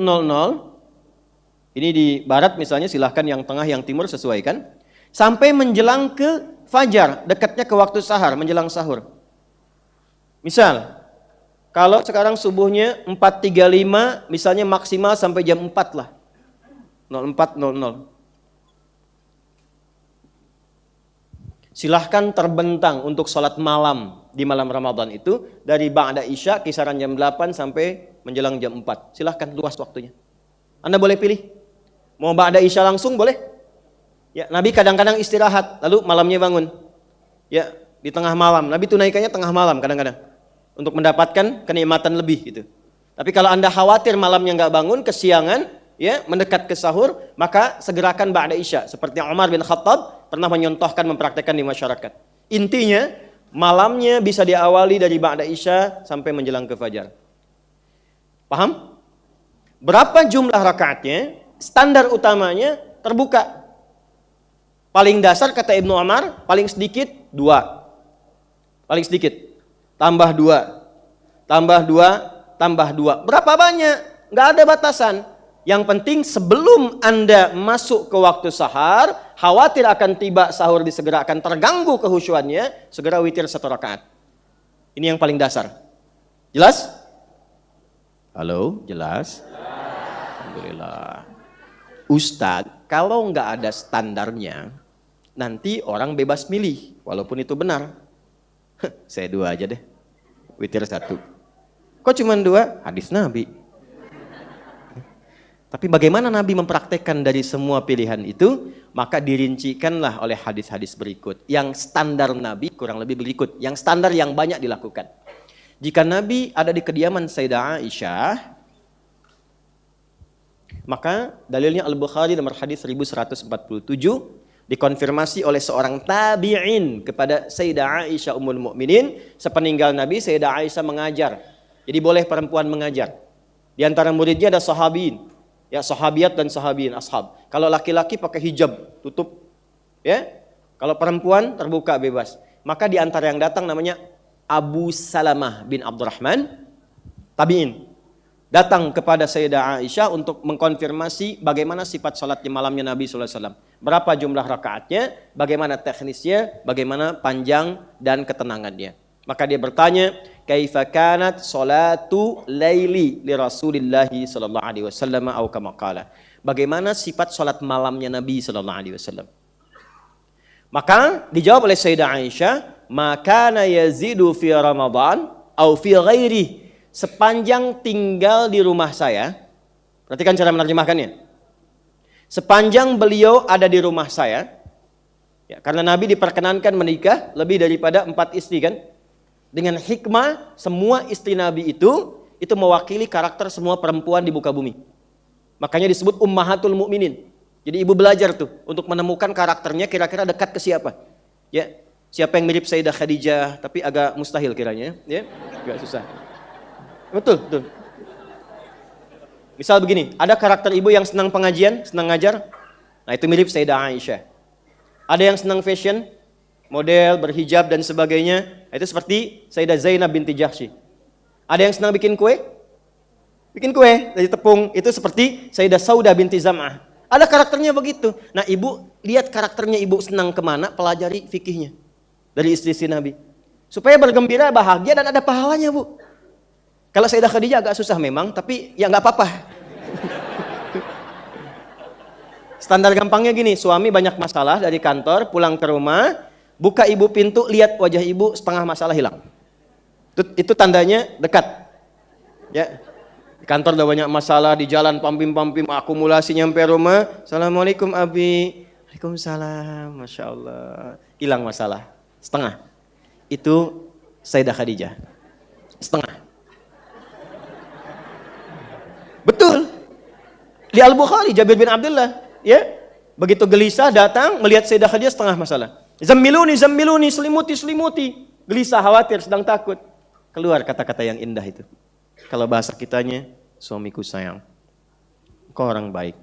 [SPEAKER 2] ini di barat misalnya, silahkan yang tengah, yang timur sesuaikan. Sampai menjelang ke fajar, dekatnya ke waktu sahar, menjelang sahur. Misal, kalau sekarang subuhnya 4.35, misalnya maksimal sampai jam 4 lah. 04.00. Silahkan terbentang untuk sholat malam di malam Ramadan itu dari ba'da isya kisaran jam 8 sampai menjelang jam 4. Silahkan, luas waktunya. Anda boleh pilih. Mau ba'da isya langsung boleh. Ya, Nabi kadang-kadang istirahat, lalu malamnya bangun. Ya, di tengah malam. Nabi tunaikannya tengah malam kadang-kadang untuk mendapatkan kenikmatan lebih gitu. Tapi kalau Anda khawatir malamnya nggak bangun, kesiangan, ya, mendekat ke sahur, maka segerakan ba'da isya. Seperti Umar bin Khattab pernah menyontohkan, mempraktekkan di masyarakat. Intinya, malamnya bisa diawali dari ba'da isya sampai menjelang ke fajar. Paham? Berapa jumlah rakaatnya? Standar utamanya terbuka. Paling dasar kata Ibnu Umar, paling sedikit 2. Paling sedikit. Tambah 2. Tambah 2. Tambah 2. Berapa banyak? Nggak ada batasan. Yang penting sebelum Anda masuk ke waktu sahar, khawatir akan tiba sahur segera akan terganggu kehusyuannya, segera witir 1 rakaat. Ini yang paling dasar. Jelas? Halo, jelas? Alhamdulillah. Ustadz, kalau nggak ada standarnya, nanti orang bebas milih, walaupun itu benar. Saya 2 aja deh, witir 1. Kok cuma 2? Hadis Nabi. Tapi bagaimana Nabi mempraktekkan dari semua pilihan itu, maka dirincikanlah oleh hadis-hadis berikut. Yang standar Nabi kurang lebih berikut, yang standar yang banyak dilakukan. Jika Nabi ada di kediaman Sayyidah Aisyah, maka dalilnya Al-Bukhari nomor hadis 1147 dikonfirmasi oleh seorang tabi'in kepada Sayyidah Aisyah Ummul Mukminin, sepeninggal Nabi Sayyidah Aisyah mengajar. Jadi boleh perempuan mengajar. Di antara muridnya ada sahabiin, ya, sahabiat dan sahabiin, ashab. Kalau laki-laki pakai hijab, tutup, ya. Kalau perempuan terbuka bebas. Maka di antara yang datang namanya Abu Salamah bin Abdurrahman, tabi'in. Datang kepada Sayyidah Aisyah untuk mengkonfirmasi bagaimana sifat salatnya malamnya Nabi SAW. Berapa jumlah rakaatnya, bagaimana teknisnya, bagaimana panjang dan ketenangannya. Maka dia bertanya, kaifa kanat salatu laili li Rasulillah sallallahu alaihi wasallam atau kama qala. Bagaimana sifat salat malamnya Nabi sallallahu alaihi wasallam? Maka dijawab oleh Sayyidah Aisyah, maka yazidu fi Ramadan atau fi ghairi, sepanjang tinggal di rumah saya. Perhatikan cara menerjemahkannya. Sepanjang beliau ada di rumah saya, ya, karena Nabi diperkenankan menikah lebih daripada 4 istri kan. Dengan hikmah, semua istri Nabi itu mewakili karakter semua perempuan di muka bumi. Makanya disebut ummahatul mukminin. Jadi ibu belajar tuh untuk menemukan karakternya kira-kira dekat ke siapa. Ya, siapa yang mirip Sayyidah Khadijah tapi agak mustahil kiranya, ya. Agak susah. Betul, betul. Misal begini, ada karakter ibu yang senang pengajian, senang ngajar. Nah, itu mirip Sayyidah Aisyah. Ada yang senang fashion, model, berhijab dan sebagainya. Itu seperti Sayyidah Zainab binti Jahsy. Ada yang senang bikin kue? Bikin kue dari tepung. Itu seperti Sayyidah Saudah binti Zam'ah. Ada karakternya begitu. Nah, ibu lihat karakternya ibu senang kemana, pelajari fikihnya dari istri-istri Nabi. Supaya bergembira, bahagia dan ada pahalanya, Bu. Kalau Sayyidah Khadijah agak susah memang, tapi ya nggak apa-apa. Standar gampangnya gini, suami banyak masalah dari kantor, pulang ke rumah, buka ibu pintu, lihat wajah ibu, setengah masalah hilang. Itu tandanya dekat. Ya. Di kantor udah banyak masalah, di jalan pampim-pampim, akumulasi nyampe rumah, Assalamualaikum Abi. Waalaikumsalam, Masya Allah. Hilang masalah, setengah. Itu Sayyidah Khadijah. Setengah. Betul. Di Al-Bukhari, Jabir bin Abdullah. Ya, begitu gelisah datang melihat Sayyidah Khadijah setengah masalah. Zammiluni, zammiluni, selimuti, selimuti. Gelisah, khawatir, sedang takut. Keluar kata-kata yang indah itu. Kalau bahasa kitanya, suamiku sayang, kau orang baik.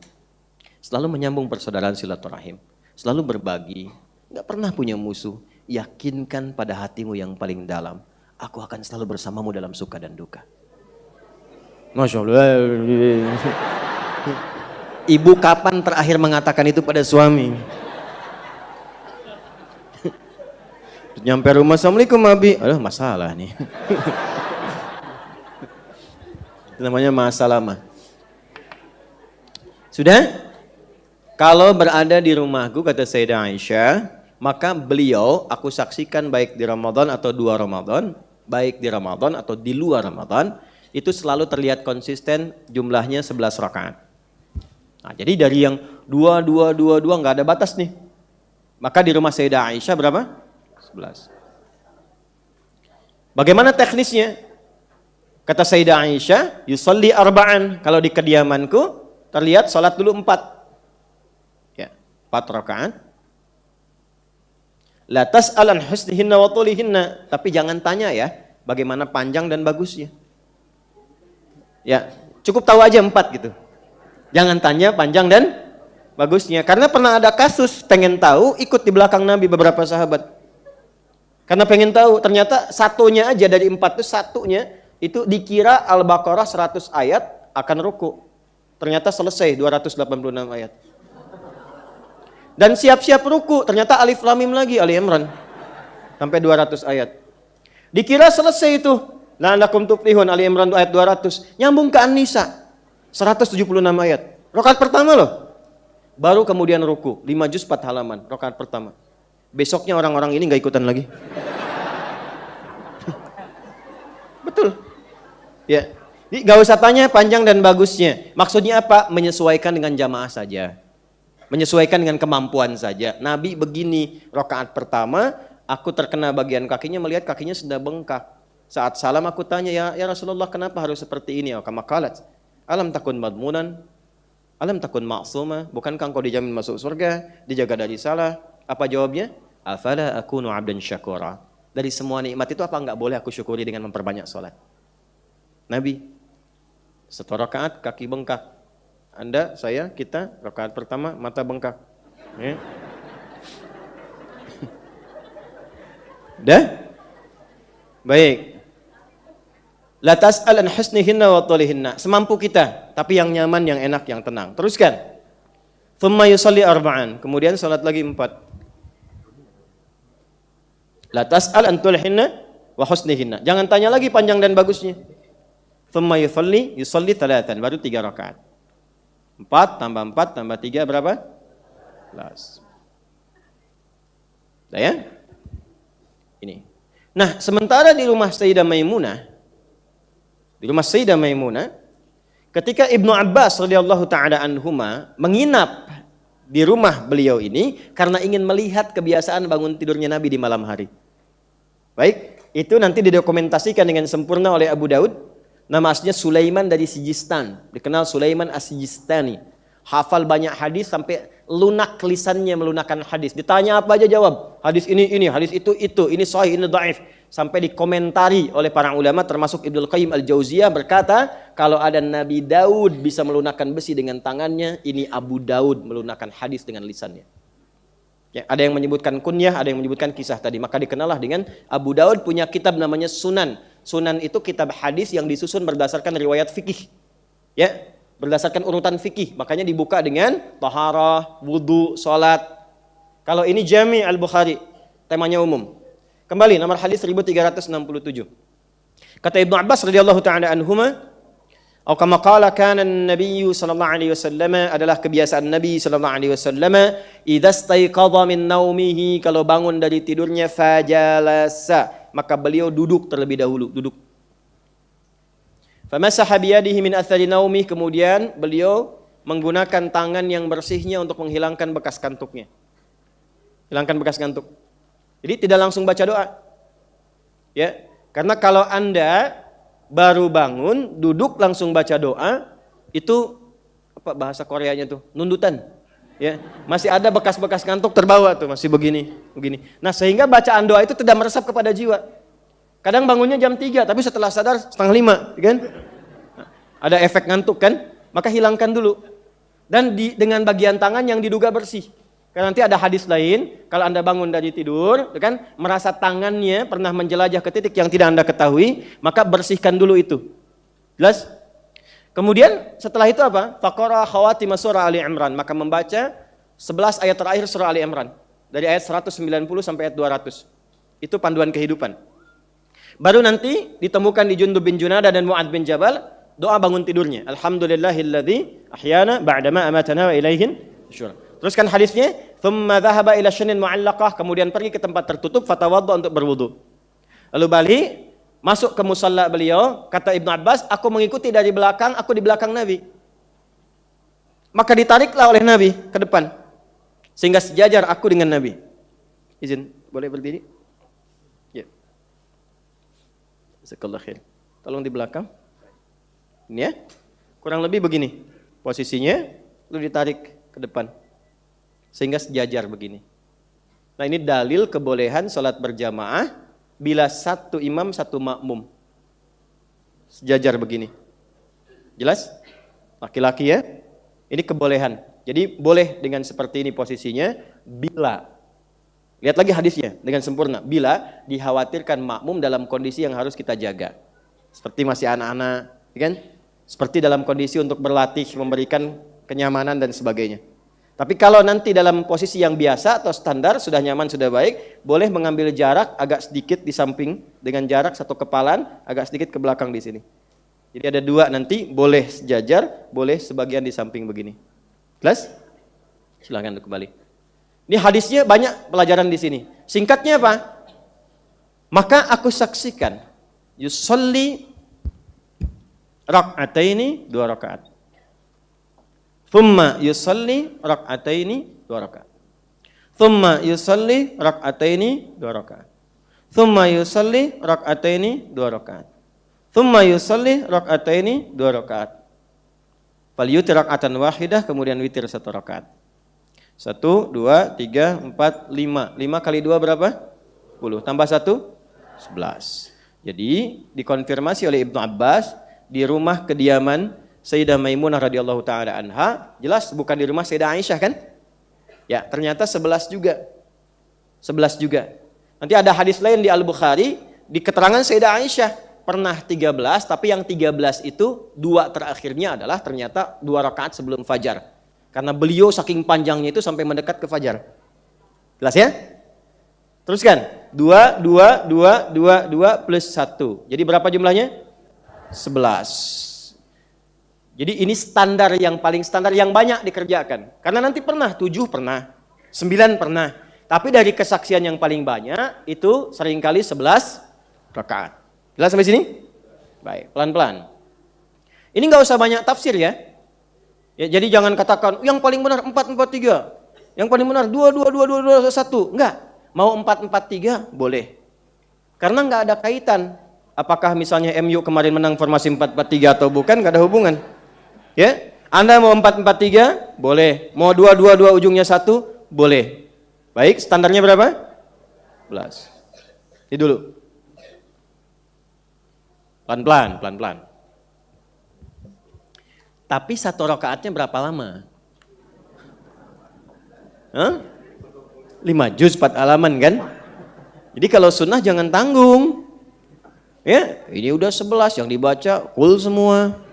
[SPEAKER 2] Selalu menyambung persaudaraan silaturahim. Selalu berbagi. Gak pernah punya musuh. Yakinkan pada hatimu yang paling dalam. Aku akan selalu bersamamu dalam suka dan duka. Masya Allah. Ibu kapan terakhir mengatakan itu pada suami? Nyampe rumah, Assalamualaikum Abi. Aduh, masalah nih. Itu namanya masalah mah. Sudah? Kalau berada di rumahku, kata Sayyidah Aisyah, maka beliau aku saksikan baik di Ramadan atau 2 Ramadan, baik di Ramadan atau di luar Ramadan, itu selalu terlihat konsisten jumlahnya 11 rakaat. Nah, jadi dari yang 2 nggak ada batas nih. Maka di rumah Sayyidah Aisyah berapa? 11. Bagaimana teknisnya? Kata Sayyidah Aisyah, yusalli arba'an. Kalau di kediamanku terlihat salat dulu 4. Ya, 4 rakaat. La tas'al an husnihinna wa tulihinna, tapi jangan tanya ya, bagaimana panjang dan bagusnya. Ya, cukup tahu aja 4 gitu. Jangan tanya panjang dan bagusnya. Karena pernah ada kasus pengen tahu, ikut di belakang Nabi beberapa sahabat. Karena pengen tahu, ternyata satunya aja dari 4 itu satunya itu dikira Al-Baqarah 100 ayat akan ruku. Ternyata selesai 286 ayat. Dan siap-siap ruku, ternyata Alif Lam Mim lagi, Ali Imran. Sampai 200 ayat. Dikira selesai itu. La'allakum tuflihun, Ali Imran ayat 200. Nyambung ke An-Nisa. 176 ayat. Rakaat pertama loh. Baru kemudian ruku. 5 juz 4 halaman. Rakaat pertama. Besoknya orang-orang ini gak ikutan lagi. Betul. Ya. Jadi gak usah tanya panjang dan bagusnya. Maksudnya apa? Menyesuaikan dengan jamaah saja. Menyesuaikan dengan kemampuan saja. Nabi begini. Rakaat pertama, aku terkena bagian kakinya, melihat kakinya sudah bengkak. Saat salam aku tanya, ya Rasulullah kenapa harus seperti ini? Kama qalat. Alam takun madmunan, alam takun ma'suma, bukankah engkau dijamin masuk surga, dijaga dari salah? Apa jawabnya? Afala akunu 'abdan syakura. Dari semua nikmat itu apa enggak boleh aku syukuri dengan memperbanyak salat? Nabi, 1 rakaat kaki bengkak. Anda, saya, kita rakaat pertama mata bengkak. Ya. Dah? Baik. La tas'al an husnihinna wa tulihinna. Semampu kita, tapi yang nyaman, yang enak, yang tenang. Teruskan. Thumma yusalli arba'an. Kemudian salat lagi 4. La tas'al an tulihinna wa husnihinna. Jangan tanya lagi panjang dan bagusnya. Thumma yusalli 3. Baru 3 rakaat. 4 tambah 4 tambah 3 berapa? 11. Dah ya? Ini. Nah, sementara di rumah Sayyidah Maimunah, ketika Ibnu Abbas radhiyallahu taala anhuma menginap di rumah beliau ini karena ingin melihat kebiasaan bangun tidurnya Nabi di malam hari. Baik, itu nanti didokumentasikan dengan sempurna oleh Abu Daud. Nama aslinya Sulaiman dari Sijistan, dikenal Sulaiman As-Sijistani. Hafal banyak hadis sampai lunak lisannya melunakkan hadis. Ditanya apa aja jawab. Hadis ini, hadis itu, ini sahih, ini dhaif. Sampai dikomentari oleh para ulama termasuk Ibnu Qayyim Al-Jauziyah berkata, kalau ada Nabi Daud bisa melunakkan besi dengan tangannya, ini Abu Daud melunakkan hadis dengan lisannya. Ya, ada yang menyebutkan kunyah, ada yang menyebutkan kisah tadi. Maka dikenallah dengan Abu Daud punya kitab namanya Sunan. Sunan itu kitab hadis yang disusun berdasarkan riwayat fikih. Ya, berdasarkan urutan fikih. Makanya dibuka dengan taharah, wudu, salat. Kalau ini Jami' Al-Bukhari, temanya umum. Kembali nomor hadis 1367. Kata Ibnu Abbas radhiyallahu taala anhuma, Atau kama qala kana an-nabiy sallallahu alaihi wasallam, adalah kebiasaan Nabi sallallahu alaihi wasallam, idza staiqadha min naumihi, kalau bangun dari tidurnya, fajalasa, maka beliau duduk terlebih dahulu, duduk. Famasaha biyadihi min athari naumih, kemudian beliau menggunakan tangan yang bersihnya untuk menghilangkan bekas kantuknya. Hilangkan bekas kantuk. Jadi tidak langsung baca doa. Ya, karena kalau Anda baru bangun, duduk langsung baca doa, itu apa bahasa Koreanya tuh? Nundutan. Ya, masih ada bekas-bekas kantuk terbawa tuh, masih begini. Nah, sehingga bacaan doa itu tidak meresap kepada jiwa. Kadang bangunnya jam 3, tapi setelah sadar 4:30, kan? Nah, ada efek ngantuk kan? Maka hilangkan dulu. Dan dengan bagian tangan yang diduga bersih. Karena nanti ada hadis lain, kalau Anda bangun dari tidur, kan, merasa tangannya pernah menjelajah ke titik yang tidak Anda ketahui, maka bersihkan dulu itu. Jelas? Kemudian setelah itu apa? Faqara khawatim surah Ali Imran, maka membaca 11 ayat terakhir surah Ali Imran. Dari ayat 190 sampai ayat 200. Itu panduan kehidupan. Baru nanti ditemukan di Jundub bin Junadah dan Mu'ad bin Jabal, doa bangun tidurnya. Alhamdulillahilladzi ahyana ba'dama amatana wa ilaihin nusyur. Teruskan hadisnya, thumma dhahaba ila syanin mu'allaqah, kemudian pergi ke tempat tertutup, fatawadda, untuk berwudu. Lalu balik, masuk ke musalla beliau, kata Ibnu Abbas, aku mengikuti dari belakang, aku di belakang Nabi. Maka ditariklah oleh Nabi ke depan, sehingga sejajar aku dengan Nabi. Izin, boleh berdiri? Ya. Jazakallahu khair. Tolong di belakang. Ini ya, kurang lebih begini posisinya, lalu ditarik ke depan sehingga sejajar begini. Nah, ini dalil kebolehan sholat berjamaah bila satu imam satu makmum sejajar begini. Jelas? Laki-laki ya, ini kebolehan. Jadi boleh dengan seperti ini posisinya bila, lihat lagi hadisnya dengan sempurna, bila dikhawatirkan makmum dalam kondisi yang harus kita jaga, seperti masih anak-anak, kan? Seperti dalam kondisi untuk berlatih, memberikan kenyamanan dan sebagainya. Tapi kalau nanti dalam posisi yang biasa atau standar, sudah nyaman, sudah baik, boleh mengambil jarak agak sedikit di samping, dengan jarak satu kepalan, agak sedikit ke belakang di sini. Jadi ada dua nanti, boleh sejajar, boleh sebagian di samping begini. Jelas? Silakan kembali. Ini hadisnya banyak pelajaran di sini. Singkatnya apa? Maka aku saksikan, yusolli rak'ataini, 2 rakaat. Thumma yusalli rak'ataini, 2 rakaat. Thumma yusalli rak'ataini, 2 rakaat. Thumma yusalli rak'ataini, 2 rakaat. Thumma yusalli rak'ataini, 2 rakaat. Fal yutir rak'atan wahidah, kemudian witir 1 rakaat. 1, 2, 3, 4, 5. 5 kali 2 berapa? 10. Tambah 1, 11. Jadi dikonfirmasi oleh Ibnu Abbas di rumah kediaman Sayyidah Maimunah radhiyallahu taala anha, jelas bukan di rumah Sayyidah Aisyah kan? Ya, ternyata 11 juga. 11 juga. Nanti ada hadis lain di Al-Bukhari, di keterangan Sayyidah Aisyah pernah 13, tapi yang 13 itu 2 terakhirnya adalah ternyata 2 rakaat sebelum fajar. Karena beliau saking panjangnya itu sampai mendekat ke fajar. Jelas ya? Teruskan. 2, 2, 2, 2, 2 plus 1. Jadi berapa jumlahnya? 11. Jadi ini standar yang paling standar yang banyak dikerjakan. Karena nanti pernah 7 pernah, 9 pernah. Tapi dari kesaksian yang paling banyak itu seringkali 11 rakaat. Jelas sampai sini? Baik, pelan-pelan. Ini nggak usah banyak tafsir ya. Ya, jadi jangan katakan yang paling benar 4-4-3. Yang paling benar 2-2-2-2-2-1. Enggak. Mau 4-4-3 boleh. Karena nggak ada kaitan. Apakah misalnya MU kemarin menang formasi 4-4-3 atau bukan, nggak ada hubungan. Ya, Anda mau 4-4-3 boleh, mau 2-2-2 ujungnya 1 boleh. Baik, standarnya berapa? 11. Ini dulu. Pelan-pelan, pelan-pelan. Tapi 1 rakaatnya berapa lama? 5 juz 4 halaman kan? Jadi kalau sunnah jangan tanggung. Ya, ini udah 11 yang dibaca cool semua.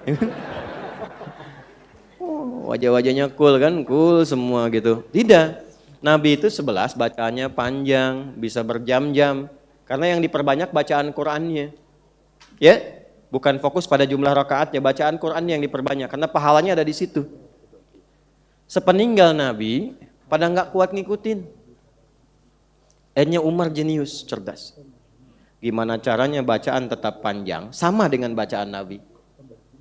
[SPEAKER 2] Wajah-wajahnya cool kan, cool semua gitu. Tidak. Nabi itu 11 bacaannya panjang, bisa berjam-jam. Karena yang diperbanyak bacaan Qur'annya. Ya. Bukan fokus pada jumlah rakaatnya, bacaan Quran yang diperbanyak karena pahalanya ada di situ. Sepeninggal Nabi pada nggak kuat ngikutin. Akhirnya Umar jenius, cerdas. Gimana caranya bacaan tetap panjang sama dengan bacaan Nabi,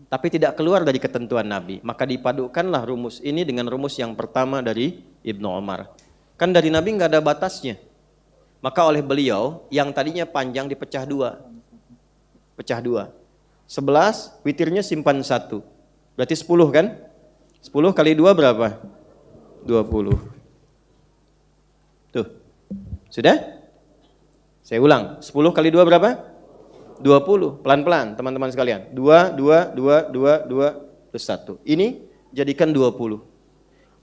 [SPEAKER 2] tapi tidak keluar dari ketentuan Nabi. Maka dipadukanlah rumus ini dengan rumus yang pertama dari Ibnu Umar. Kan dari Nabi nggak ada batasnya. Maka oleh beliau yang tadinya panjang dipecah dua. Pecah dua. 11, witirnya simpan 1. Berarti 10 kan? 10 kali 2 berapa? 20. Tuh. Sudah? Saya ulang. 10 kali 2 berapa? 20. Pelan-pelan teman-teman sekalian. 2, 2, 2, 2, 2, plus 1. Ini jadikan 20.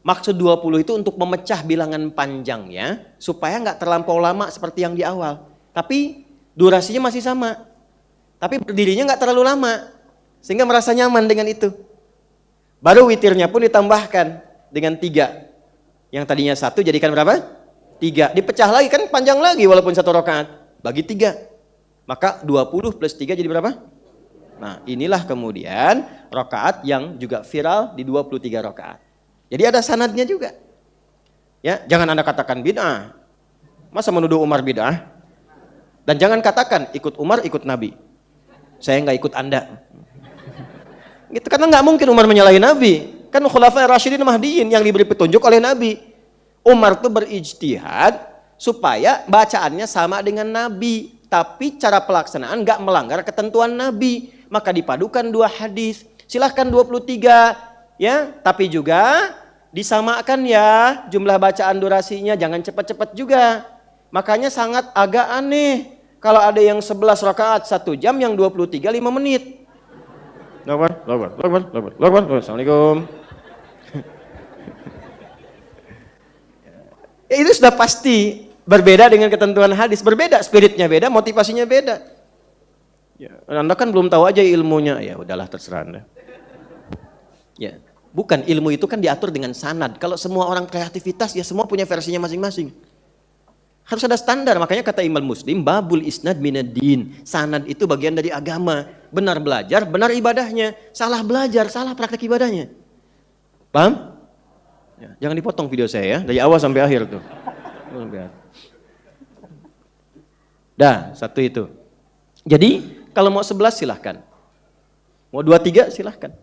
[SPEAKER 2] Maksud 20 itu untuk memecah bilangan panjangnya supaya nggak terlampau lama seperti yang di awal. Tapi durasinya masih sama. Tapi berdirinya nggak terlalu lama. Sehingga merasa nyaman dengan itu. Baru witirnya pun ditambahkan dengan 3. Yang tadinya 1 jadikan berapa? 3. Dipecah lagi kan panjang lagi walaupun 1 rakaat. Bagi 3. Maka 20 plus 3 jadi berapa? Nah inilah kemudian rakaat yang juga viral di 23 rakaat. Jadi ada sanadnya juga. Ya, jangan Anda katakan bid'ah. Masa menuduh Umar bid'ah? Dan jangan katakan ikut Umar ikut Nabi. Saya nggak ikut Anda. Gitu karena nggak mungkin Umar menyalahi Nabi. Kan Khulafa'i Rasyidin Mahdiyin yang diberi petunjuk oleh Nabi. Umar tuh berijtihad supaya bacaannya sama dengan Nabi, tapi cara pelaksanaan nggak melanggar ketentuan Nabi. Maka dipadukan 2 hadis. Silahkan 23 ya, tapi juga disamakan ya jumlah bacaan durasinya, jangan cepat-cepat juga. Makanya sangat agak aneh kalau ada yang 11 rakaat 1 jam, yang 23 5 menit. Assalamualaikum. Ya, itu sudah pasti berbeda dengan ketentuan hadis, berbeda spiritnya beda, motivasinya beda. Ya, Anda kan belum tahu aja ilmunya, ya udahlah terserah Anda. Ya, bukan, ilmu itu kan diatur dengan sanad. Kalau semua orang kreativitas ya semua punya versinya masing-masing. Harus ada standar, makanya kata Imam Muslim, babul isnad minad-din. Sanad itu bagian dari agama. Benar belajar, benar ibadahnya. Salah belajar, salah praktek ibadahnya. Paham? Ya, jangan dipotong video saya ya, dari awal sampai akhir tuh. Dah, 1 itu. Jadi, kalau mau 11 silahkan. Mau 23 silahkan.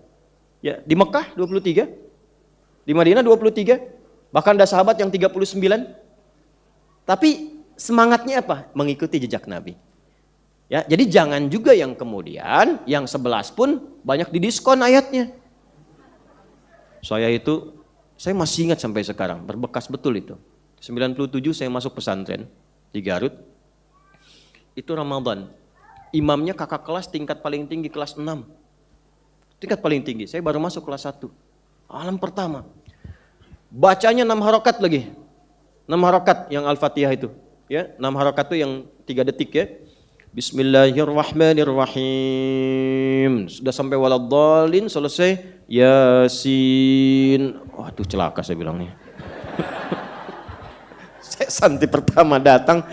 [SPEAKER 2] Ya, di Mekah 23, di Madinah 23, bahkan ada sahabat yang 39. Tapi semangatnya apa? Mengikuti jejak Nabi. Ya, jadi jangan juga yang kemudian yang 11 pun banyak didiskon ayatnya. Saya masih ingat sampai sekarang, berbekas betul itu. 97 saya masuk pesantren di Garut. Itu Ramadan. Imamnya kakak kelas tingkat paling tinggi kelas 6. Tingkat paling tinggi, saya baru masuk kelas 1. Alam pertama. Bacanya 6 harokat lagi. 6 harokat yang Al-Fatihah itu. Ya, 6 harokat itu yang 3 detik ya. Bismillahirrahmanirrahim. Sudah sampai waladhdallin, selesai. Yasin. Waduh, celaka saya bilang nih. Saya santri pertama datang,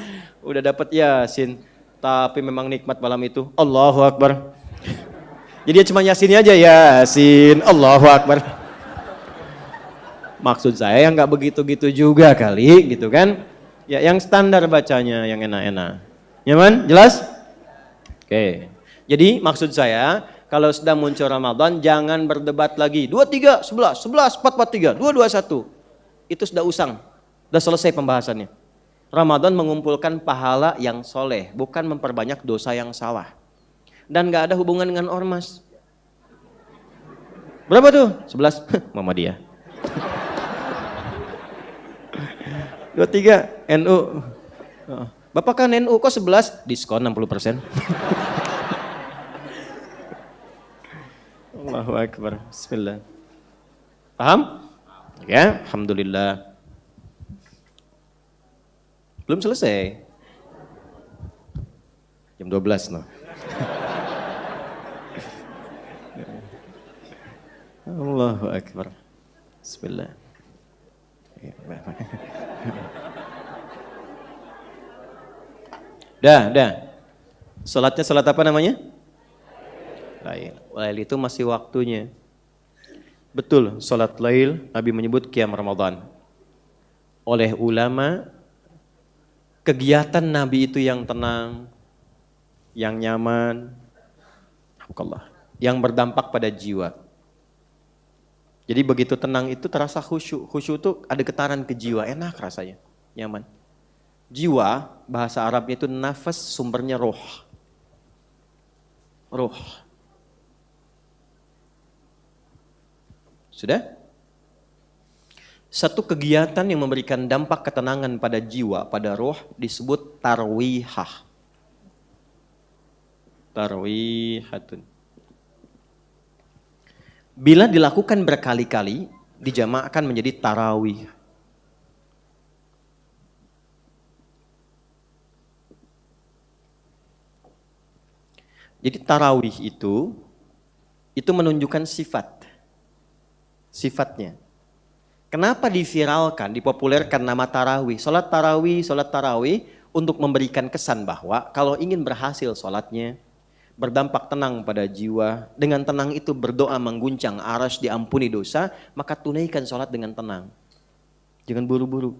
[SPEAKER 2] udah dapat Yasin. Tapi memang nikmat malam itu. Allahu Akbar. Jadi dia cuma Yasinnya aja, Yasin, Allahu Akbar. Maksud saya yang nggak begitu-gitu juga kali, gitu kan? Ya yang standar bacanya, yang enak-enak. Nyaman? Jelas? Oke. Jadi maksud saya, kalau sedang muncul Ramadan, jangan berdebat lagi. 23, 11, 11, 4, 4, 3, 2, 2, 1. Itu sudah usang, sudah selesai pembahasannya. Ramadan mengumpulkan pahala yang soleh, bukan memperbanyak dosa yang salah. Dan gak ada hubungan dengan ormas. Berapa tuh? 11. Muhammadiyah. 23 NU. Bapak kan NU kok 11? Diskon 60%. Allahu Akbar. Bismillah. Paham? Ya, alhamdulillah. Belum selesai. Jam 12 noh. Allahu Akbar. Bismillah. Dah. Salatnya salat apa namanya? Lail itu masih waktunya. Betul, salat lail Nabi menyebut qiyam Ramadan. Oleh ulama, kegiatan Nabi itu yang tenang, yang nyaman, yang berdampak pada jiwa. Jadi begitu tenang itu terasa khusyuk. Khusyuk itu ada getaran ke jiwa, enak rasanya, nyaman. Jiwa, bahasa Arabnya itu nafas, sumbernya roh. Roh. Sudah? Satu kegiatan yang memberikan dampak ketenangan pada jiwa, pada roh disebut tarwihah. Tarwihatun. Bila dilakukan berkali-kali, dijamakkan menjadi tarawih. Jadi tarawih itu menunjukkan sifatnya. Kenapa diviralkan, dipopulerkan nama tarawih? Salat tarawih untuk memberikan kesan bahwa kalau ingin berhasil salatnya, berdampak tenang pada jiwa, dengan tenang itu berdoa mengguncang arasy, diampuni dosa, maka tunaikan salat dengan tenang. Jangan buru-buru.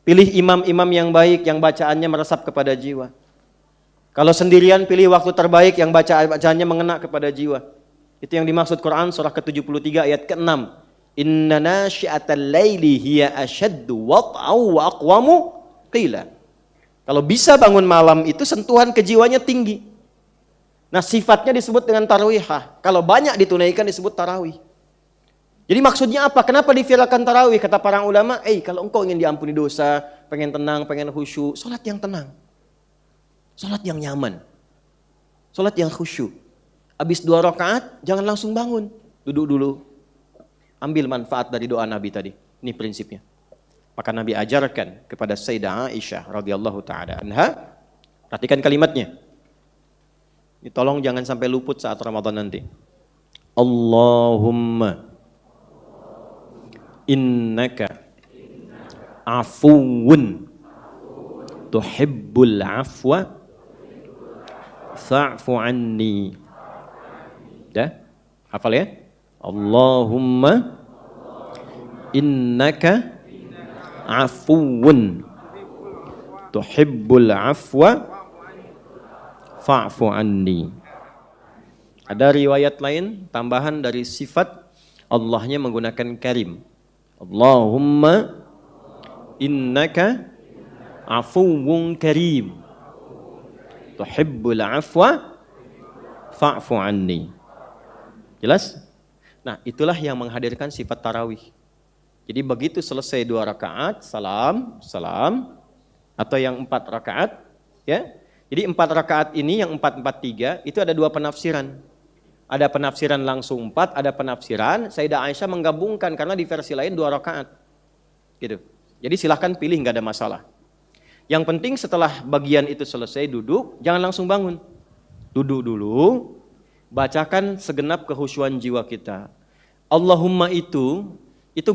[SPEAKER 2] Pilih imam-imam yang baik, yang bacaannya meresap kepada jiwa. Kalau sendirian pilih waktu terbaik yang bacaannya mengena kepada jiwa. Itu yang dimaksud Quran surah ke-73 ayat ke-6. Inna nasyi'atal laili hiya ashaddu wat'au wa aqwamu qila. Kalau bisa bangun malam itu sentuhan ke jiwanya tinggi. Nah, sifatnya disebut dengan tarawihah. Kalau banyak ditunaikan disebut tarawih. Jadi maksudnya apa? Kenapa diviralkan tarawih? Kata para ulama, kalau engkau ingin diampuni dosa, pengen tenang, pengen khusyuk, salat yang tenang. Salat yang nyaman. Salat yang khusyuk. Habis 2 rakaat, jangan langsung bangun. Duduk dulu. Ambil manfaat dari doa Nabi tadi. Ini prinsipnya. Maka Nabi ajarkan kepada Sayyidah Aisyah radhiyallahu taala anha. Perhatikan kalimatnya. Ini tolong jangan sampai luput saat Ramadan nanti. Allahumma innaka afuwun tuhibbul afwa fa'fu anni. Ya? Hafal ya? Allahumma innaka afuwun tuhibbul afwa fa'fu anni. Ada riwayat lain tambahan dari sifat Allahnya menggunakan karim. Allahumma innaka afuwun karim tuhibbul afwa fa'fu anni. Jelas? Nah, itulah yang menghadirkan sifat tarawih. Jadi begitu selesai 2 rakaat, salam, atau yang 4 rakaat, ya. Jadi 4 rakaat ini yang 4-4-3 itu ada 2 penafsiran. Ada penafsiran langsung 4, ada penafsiran Sayyidah Aisyah menggabungkan karena di versi lain 2 rakaat. Gitu. Jadi silahkan pilih, nggak ada masalah. Yang penting setelah bagian itu selesai duduk, jangan langsung bangun. Duduk dulu, bacakan segenap kehusyuan jiwa kita. Allahumma itu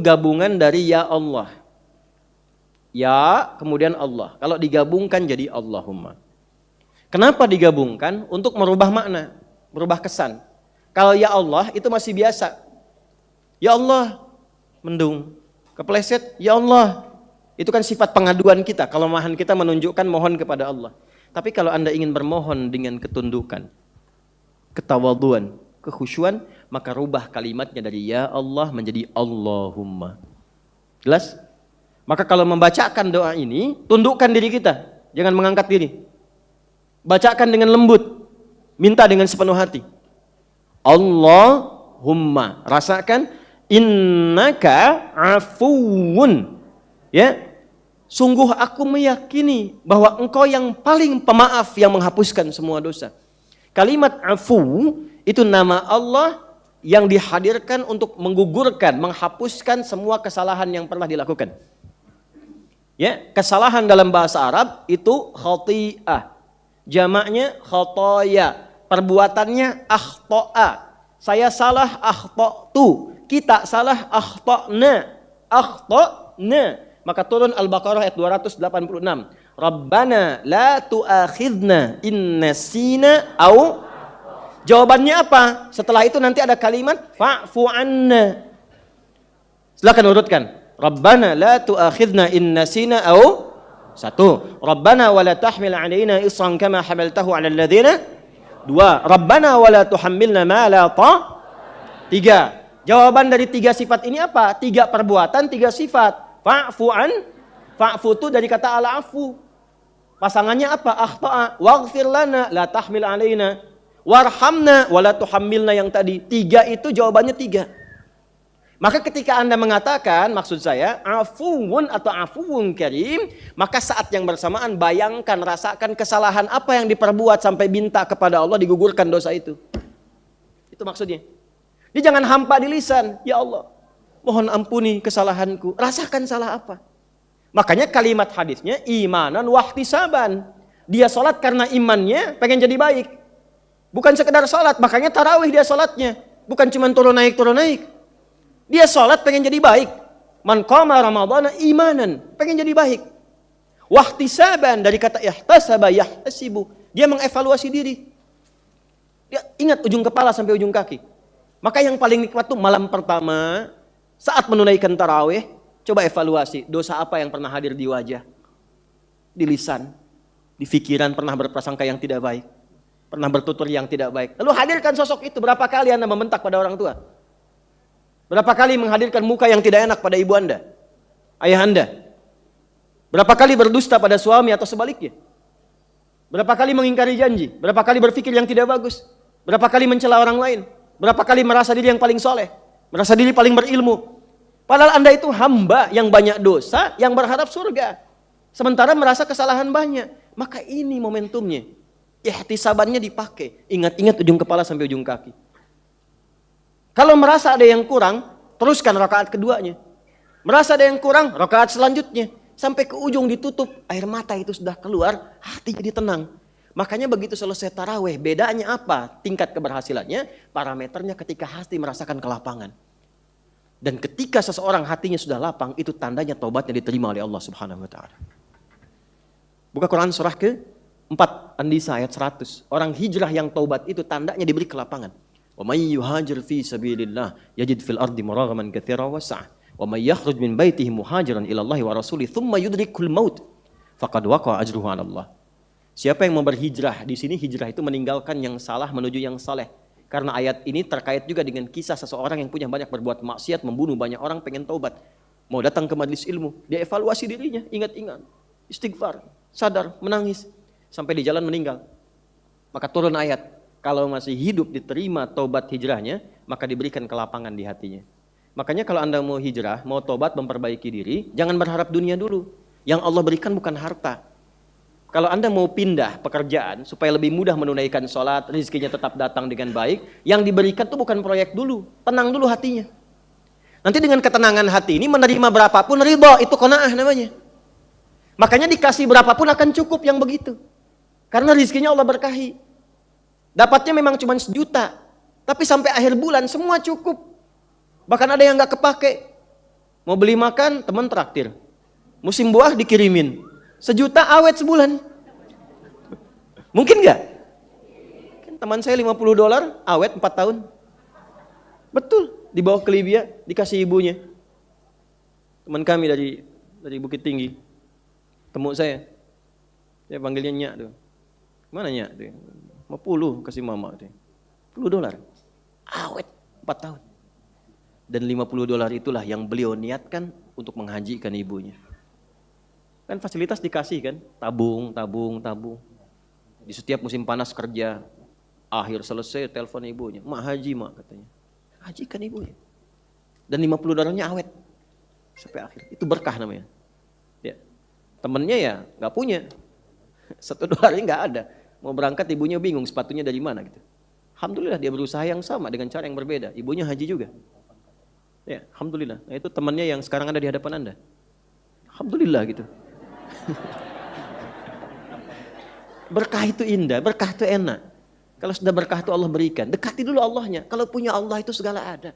[SPEAKER 2] gabungan dari ya Allah. Ya, kemudian Allah. Kalau digabungkan jadi Allahumma. Kenapa digabungkan? Untuk merubah makna, merubah kesan. Kalau ya Allah itu masih biasa. Ya Allah, mendung. Kepleset, ya Allah. Itu kan sifat pengaduan kita. Kelemahan kita menunjukkan mohon kepada Allah. Tapi kalau Anda ingin bermohon dengan ketundukan, ketawaduan, kekhusyuan, maka rubah kalimatnya dari ya Allah menjadi Allahumma. Jelas? Maka kalau membacakan doa ini, tundukkan diri kita. Jangan mengangkat diri. Bacakan dengan lembut. Minta dengan sepenuh hati. Allahumma. Rasakan. Innaka afuwun. Ya. Sungguh aku meyakini bahwa engkau yang paling pemaaf yang menghapuskan semua dosa. Kalimat afu itu nama Allah yang dihadirkan untuk menggugurkan, menghapuskan semua kesalahan yang pernah dilakukan. Ya, kesalahan dalam bahasa Arab itu khati'ah. Jamaknya khotoya, perbuatannya akhto'a. Saya salah akhto'tu, kita salah akhto'na. Maka turun Al-Baqarah ayat 286. Rabbana la tu'akhidna in nasina au Jawabannya apa? Setelah itu nanti ada kalimat fa'fu anna. Silakan urutkan. Rabbana la tu'akhidna in nasina au satu. Rabbana wa la tahmil 'alaina isran kama hamaltahu 'alal ladzina. Dua. Rabbana wa la tuhammilna ma la ta. Tiga. Jawaban dari tiga sifat ini apa? Tiga perbuatan, tiga sifat. Fa'fu an. Fa'fu itu dari kata al-afu. Pasangannya apa? Akhta'a. Waghfir lana la tahmil 'alaina. Warhamna wala tuhammilna yang tadi. Tiga itu jawabannya tiga. Maka ketika Anda mengatakan, maksud saya, afuwun atau afuwun karim, maka saat yang bersamaan bayangkan, rasakan kesalahan apa yang diperbuat sampai minta kepada Allah digugurkan dosa itu. Itu maksudnya. Dia jangan hampa di lisan, ya Allah, mohon ampuni kesalahanku. Rasakan salah apa. Makanya kalimat hadisnya imanan wahtisaban. Dia sholat karena imannya pengen jadi baik. Bukan sekedar sholat, makanya tarawih dia sholatnya. Bukan cuma turun naik. Dia sholat pengen jadi baik. Man qama ramadhana imanan, pengen jadi baik. Wahtisaban dari kata ihtasaba yahtasibu. Dia mengevaluasi diri. Dia ingat ujung kepala sampai ujung kaki. Maka yang paling nikmat tuh malam pertama, saat menunaikan tarawih, coba evaluasi. Dosa apa yang pernah hadir di wajah, di lisan, di pikiran pernah berprasangka yang tidak baik. Pernah bertutur yang tidak baik. Lalu hadirkan sosok itu. Berapa kali Anda membentak pada orang tua? Berapa kali menghadirkan muka yang tidak enak pada ibu Anda? Ayah Anda? Berapa kali berdusta pada suami atau sebaliknya? Berapa kali mengingkari janji? Berapa kali berpikir yang tidak bagus? Berapa kali mencela orang lain? Berapa kali merasa diri yang paling soleh? Merasa diri paling berilmu? Padahal Anda itu hamba yang banyak dosa, yang berharap surga. Sementara merasa kesalahan banyak. Maka ini momentumnya. Ihtisabannya dipakai. Ingat-ingat ujung kepala sampai ujung kaki. Kalau merasa ada yang kurang, teruskan rakaat keduanya. Merasa ada yang kurang, rakaat selanjutnya. Sampai ke ujung ditutup, air mata itu sudah keluar, hati jadi tenang. Makanya begitu selesai tarawih, bedanya apa? Tingkat keberhasilannya, parameternya ketika hati merasakan kelapangan. Dan ketika seseorang hatinya sudah lapang, itu tandanya taubatnya diterima oleh Allah Subhanahu wa taala. Buka Quran surah ke-4, An-Nisa ayat 100. Orang hijrah yang taubat itu tandanya diberi kelapangan. Wa may yuhajir fi sabilillah yajid fil ardi muragaman katsiran wa sa'ah. Wa may yakhruj min baitihi muhajiran ila Allah wa rasulih thumma yudrikul maut faqad waqa'a ajruhu 'ala Allah. Siapa yang mau berhijrah di sini, hijrah itu meninggalkan yang salah menuju yang saleh. Karena ayat ini terkait juga dengan kisah seseorang yang punya banyak berbuat maksiat, membunuh banyak orang, pengen taubat. Mau datang ke majelis ilmu, dia evaluasi dirinya, ingat-ingat, istighfar, sadar, menangis sampai di jalan meninggal. Maka turun ayat, kalau masih hidup diterima taubat hijrahnya, maka diberikan kelapangan di hatinya. Makanya kalau Anda mau hijrah, mau taubat, memperbaiki diri, jangan berharap dunia dulu. Yang Allah berikan bukan harta. Kalau Anda mau pindah pekerjaan supaya lebih mudah menunaikan sholat, rezekinya tetap datang dengan baik, yang diberikan itu bukan proyek dulu, tenang dulu hatinya. Nanti dengan ketenangan hati ini menerima berapapun ridha, itu qanaah namanya. Makanya dikasih berapapun akan cukup yang begitu. Karena rezekinya Allah berkahi. Dapatnya memang cuma 1 juta, tapi sampai akhir bulan semua cukup. Bahkan ada yang nggak kepake. Mau beli makan, teman traktir. Musim buah dikirimin. 1 juta awet sebulan. Mungkin nggak? Kan teman saya $50 awet 4 tahun. Betul, dibawa ke Libya, dikasih ibunya. Teman kami dari Bukit Tinggi. Temu saya panggilnya Nyak tuh. Mana Nyak tuh? 50 kasih mama tuh. $10. Awet 4 tahun. Dan $50 itulah yang beliau niatkan untuk menghajikan ibunya. Kan fasilitas dikasih kan, tabung. Di setiap musim panas kerja, akhir selesai telepon ibunya, "Mak haji mak," katanya. Hajikan ibunya. Dan $50-nya awet sampai akhir. Itu berkah namanya. Ya. Temennya ya nggak punya, $1 nggak ada. Mau berangkat ibunya bingung sepatunya dari mana gitu. Alhamdulillah dia berusaha yang sama dengan cara yang berbeda. Ibunya haji juga. Ya, alhamdulillah. Nah, itu temannya yang sekarang ada di hadapan Anda. Alhamdulillah gitu. Berkah itu indah, berkah itu enak. Kalau sudah berkah itu Allah berikan, dekati dulu Allahnya. Kalau punya Allah itu segala ada.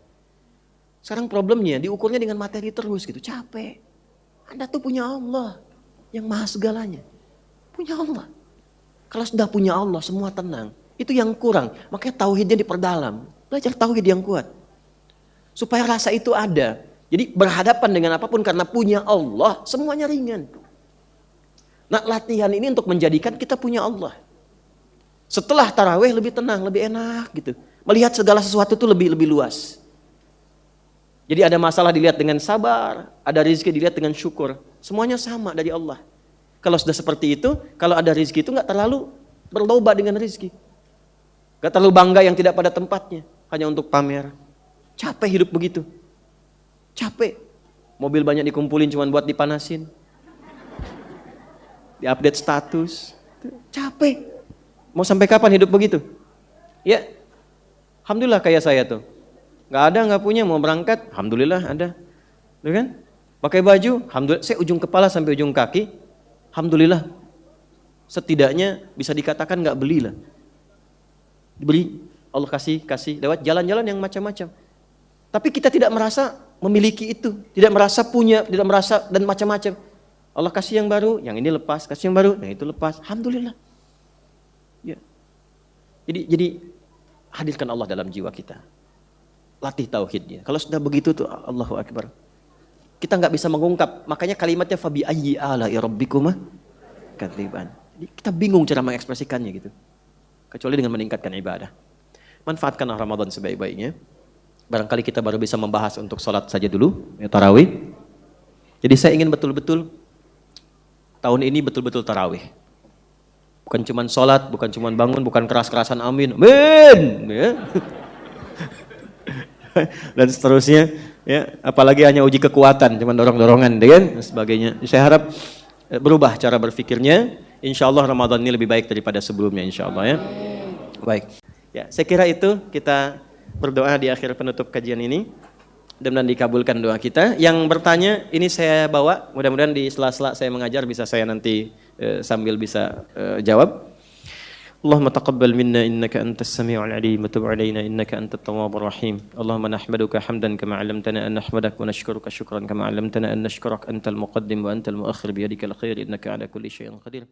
[SPEAKER 2] Sekarang problemnya diukurnya dengan materi terus gitu, capek. Anda tuh punya Allah yang maha segalanya. Punya Allah. Kalau sudah punya Allah semua tenang. Itu yang kurang. Makanya tauhidnya diperdalam. Belajar tauhid yang kuat. Supaya rasa itu ada. Jadi berhadapan dengan apapun karena punya Allah, semuanya ringan. Nah, latihan ini untuk menjadikan kita punya Allah. Setelah tarawih lebih tenang, lebih enak gitu. Melihat segala sesuatu itu lebih luas. Jadi ada masalah dilihat dengan sabar, ada rezeki dilihat dengan syukur. Semuanya sama dari Allah. Kalau sudah seperti itu, kalau ada rezeki itu nggak terlalu berlomba dengan rezeki. Nggak terlalu bangga yang tidak pada tempatnya, hanya untuk pamer. Capek hidup begitu. Capek. Mobil banyak dikumpulin cuma buat dipanasin. Diupdate status. Capek. Mau sampai kapan hidup begitu? Ya, alhamdulillah kayak saya tuh. Nggak ada, nggak punya, mau berangkat, alhamdulillah ada. Tuh kan? Pakai baju, alhamdulillah, saya ujung kepala sampai ujung kaki, alhamdulillah. Setidaknya bisa dikatakan nggak beli lah. Dibeli, Allah kasih, lewat jalan-jalan yang macam-macam. Tapi kita tidak merasa memiliki itu, tidak merasa punya, tidak merasa dan macam-macam. Allah kasih yang baru, yang ini lepas, kasih yang baru, yang itu lepas, alhamdulillah. Ya. Jadi hadirkan Allah dalam jiwa kita. Latih tauhidnya. Kalau sudah begitu tuh Allahu Akbar. Kita nggak bisa mengungkap. Makanya kalimatnya fabi ayyi ala'i rabbikuma kadziban. Jadi kita bingung cara mengekspresikannya gitu. Kecuali dengan meningkatkan ibadah. Manfaatkanlah Ramadan sebaik-baiknya. Barangkali kita baru bisa membahas untuk sholat saja dulu, ya, tarawih. Jadi saya ingin betul-betul tahun ini betul-betul tarawih. Bukan cuma sholat, bukan cuma bangun, bukan keras-kerasan amin. Amin. Ya. Dan seterusnya, ya, apalagi hanya uji kekuatan, cuma dorong-dorongan, dan sebagainya. Saya harap berubah cara berpikirnya. Insya Allah Ramadan ini lebih baik daripada sebelumnya, insya Allah ya. Baik, ya, saya kira itu kita berdoa di akhir penutup kajian ini. Mudah-mudahan dikabulkan doa kita. Yang bertanya, ini saya bawa, mudah-mudahan di sela-sela saya mengajar bisa saya nanti sambil bisa jawab. اللهم تقبل منا إنك أنت السميع العليم وتب علينا إنك أنت التواب الرحيم اللهم نحمدك حمدا كما علمتنا أن نحمدك ونشكرك شكرا كما علمتنا أن نشكرك أنت المقدم وأنت المؤخر بيدك الخير إنك على كل شيء قدير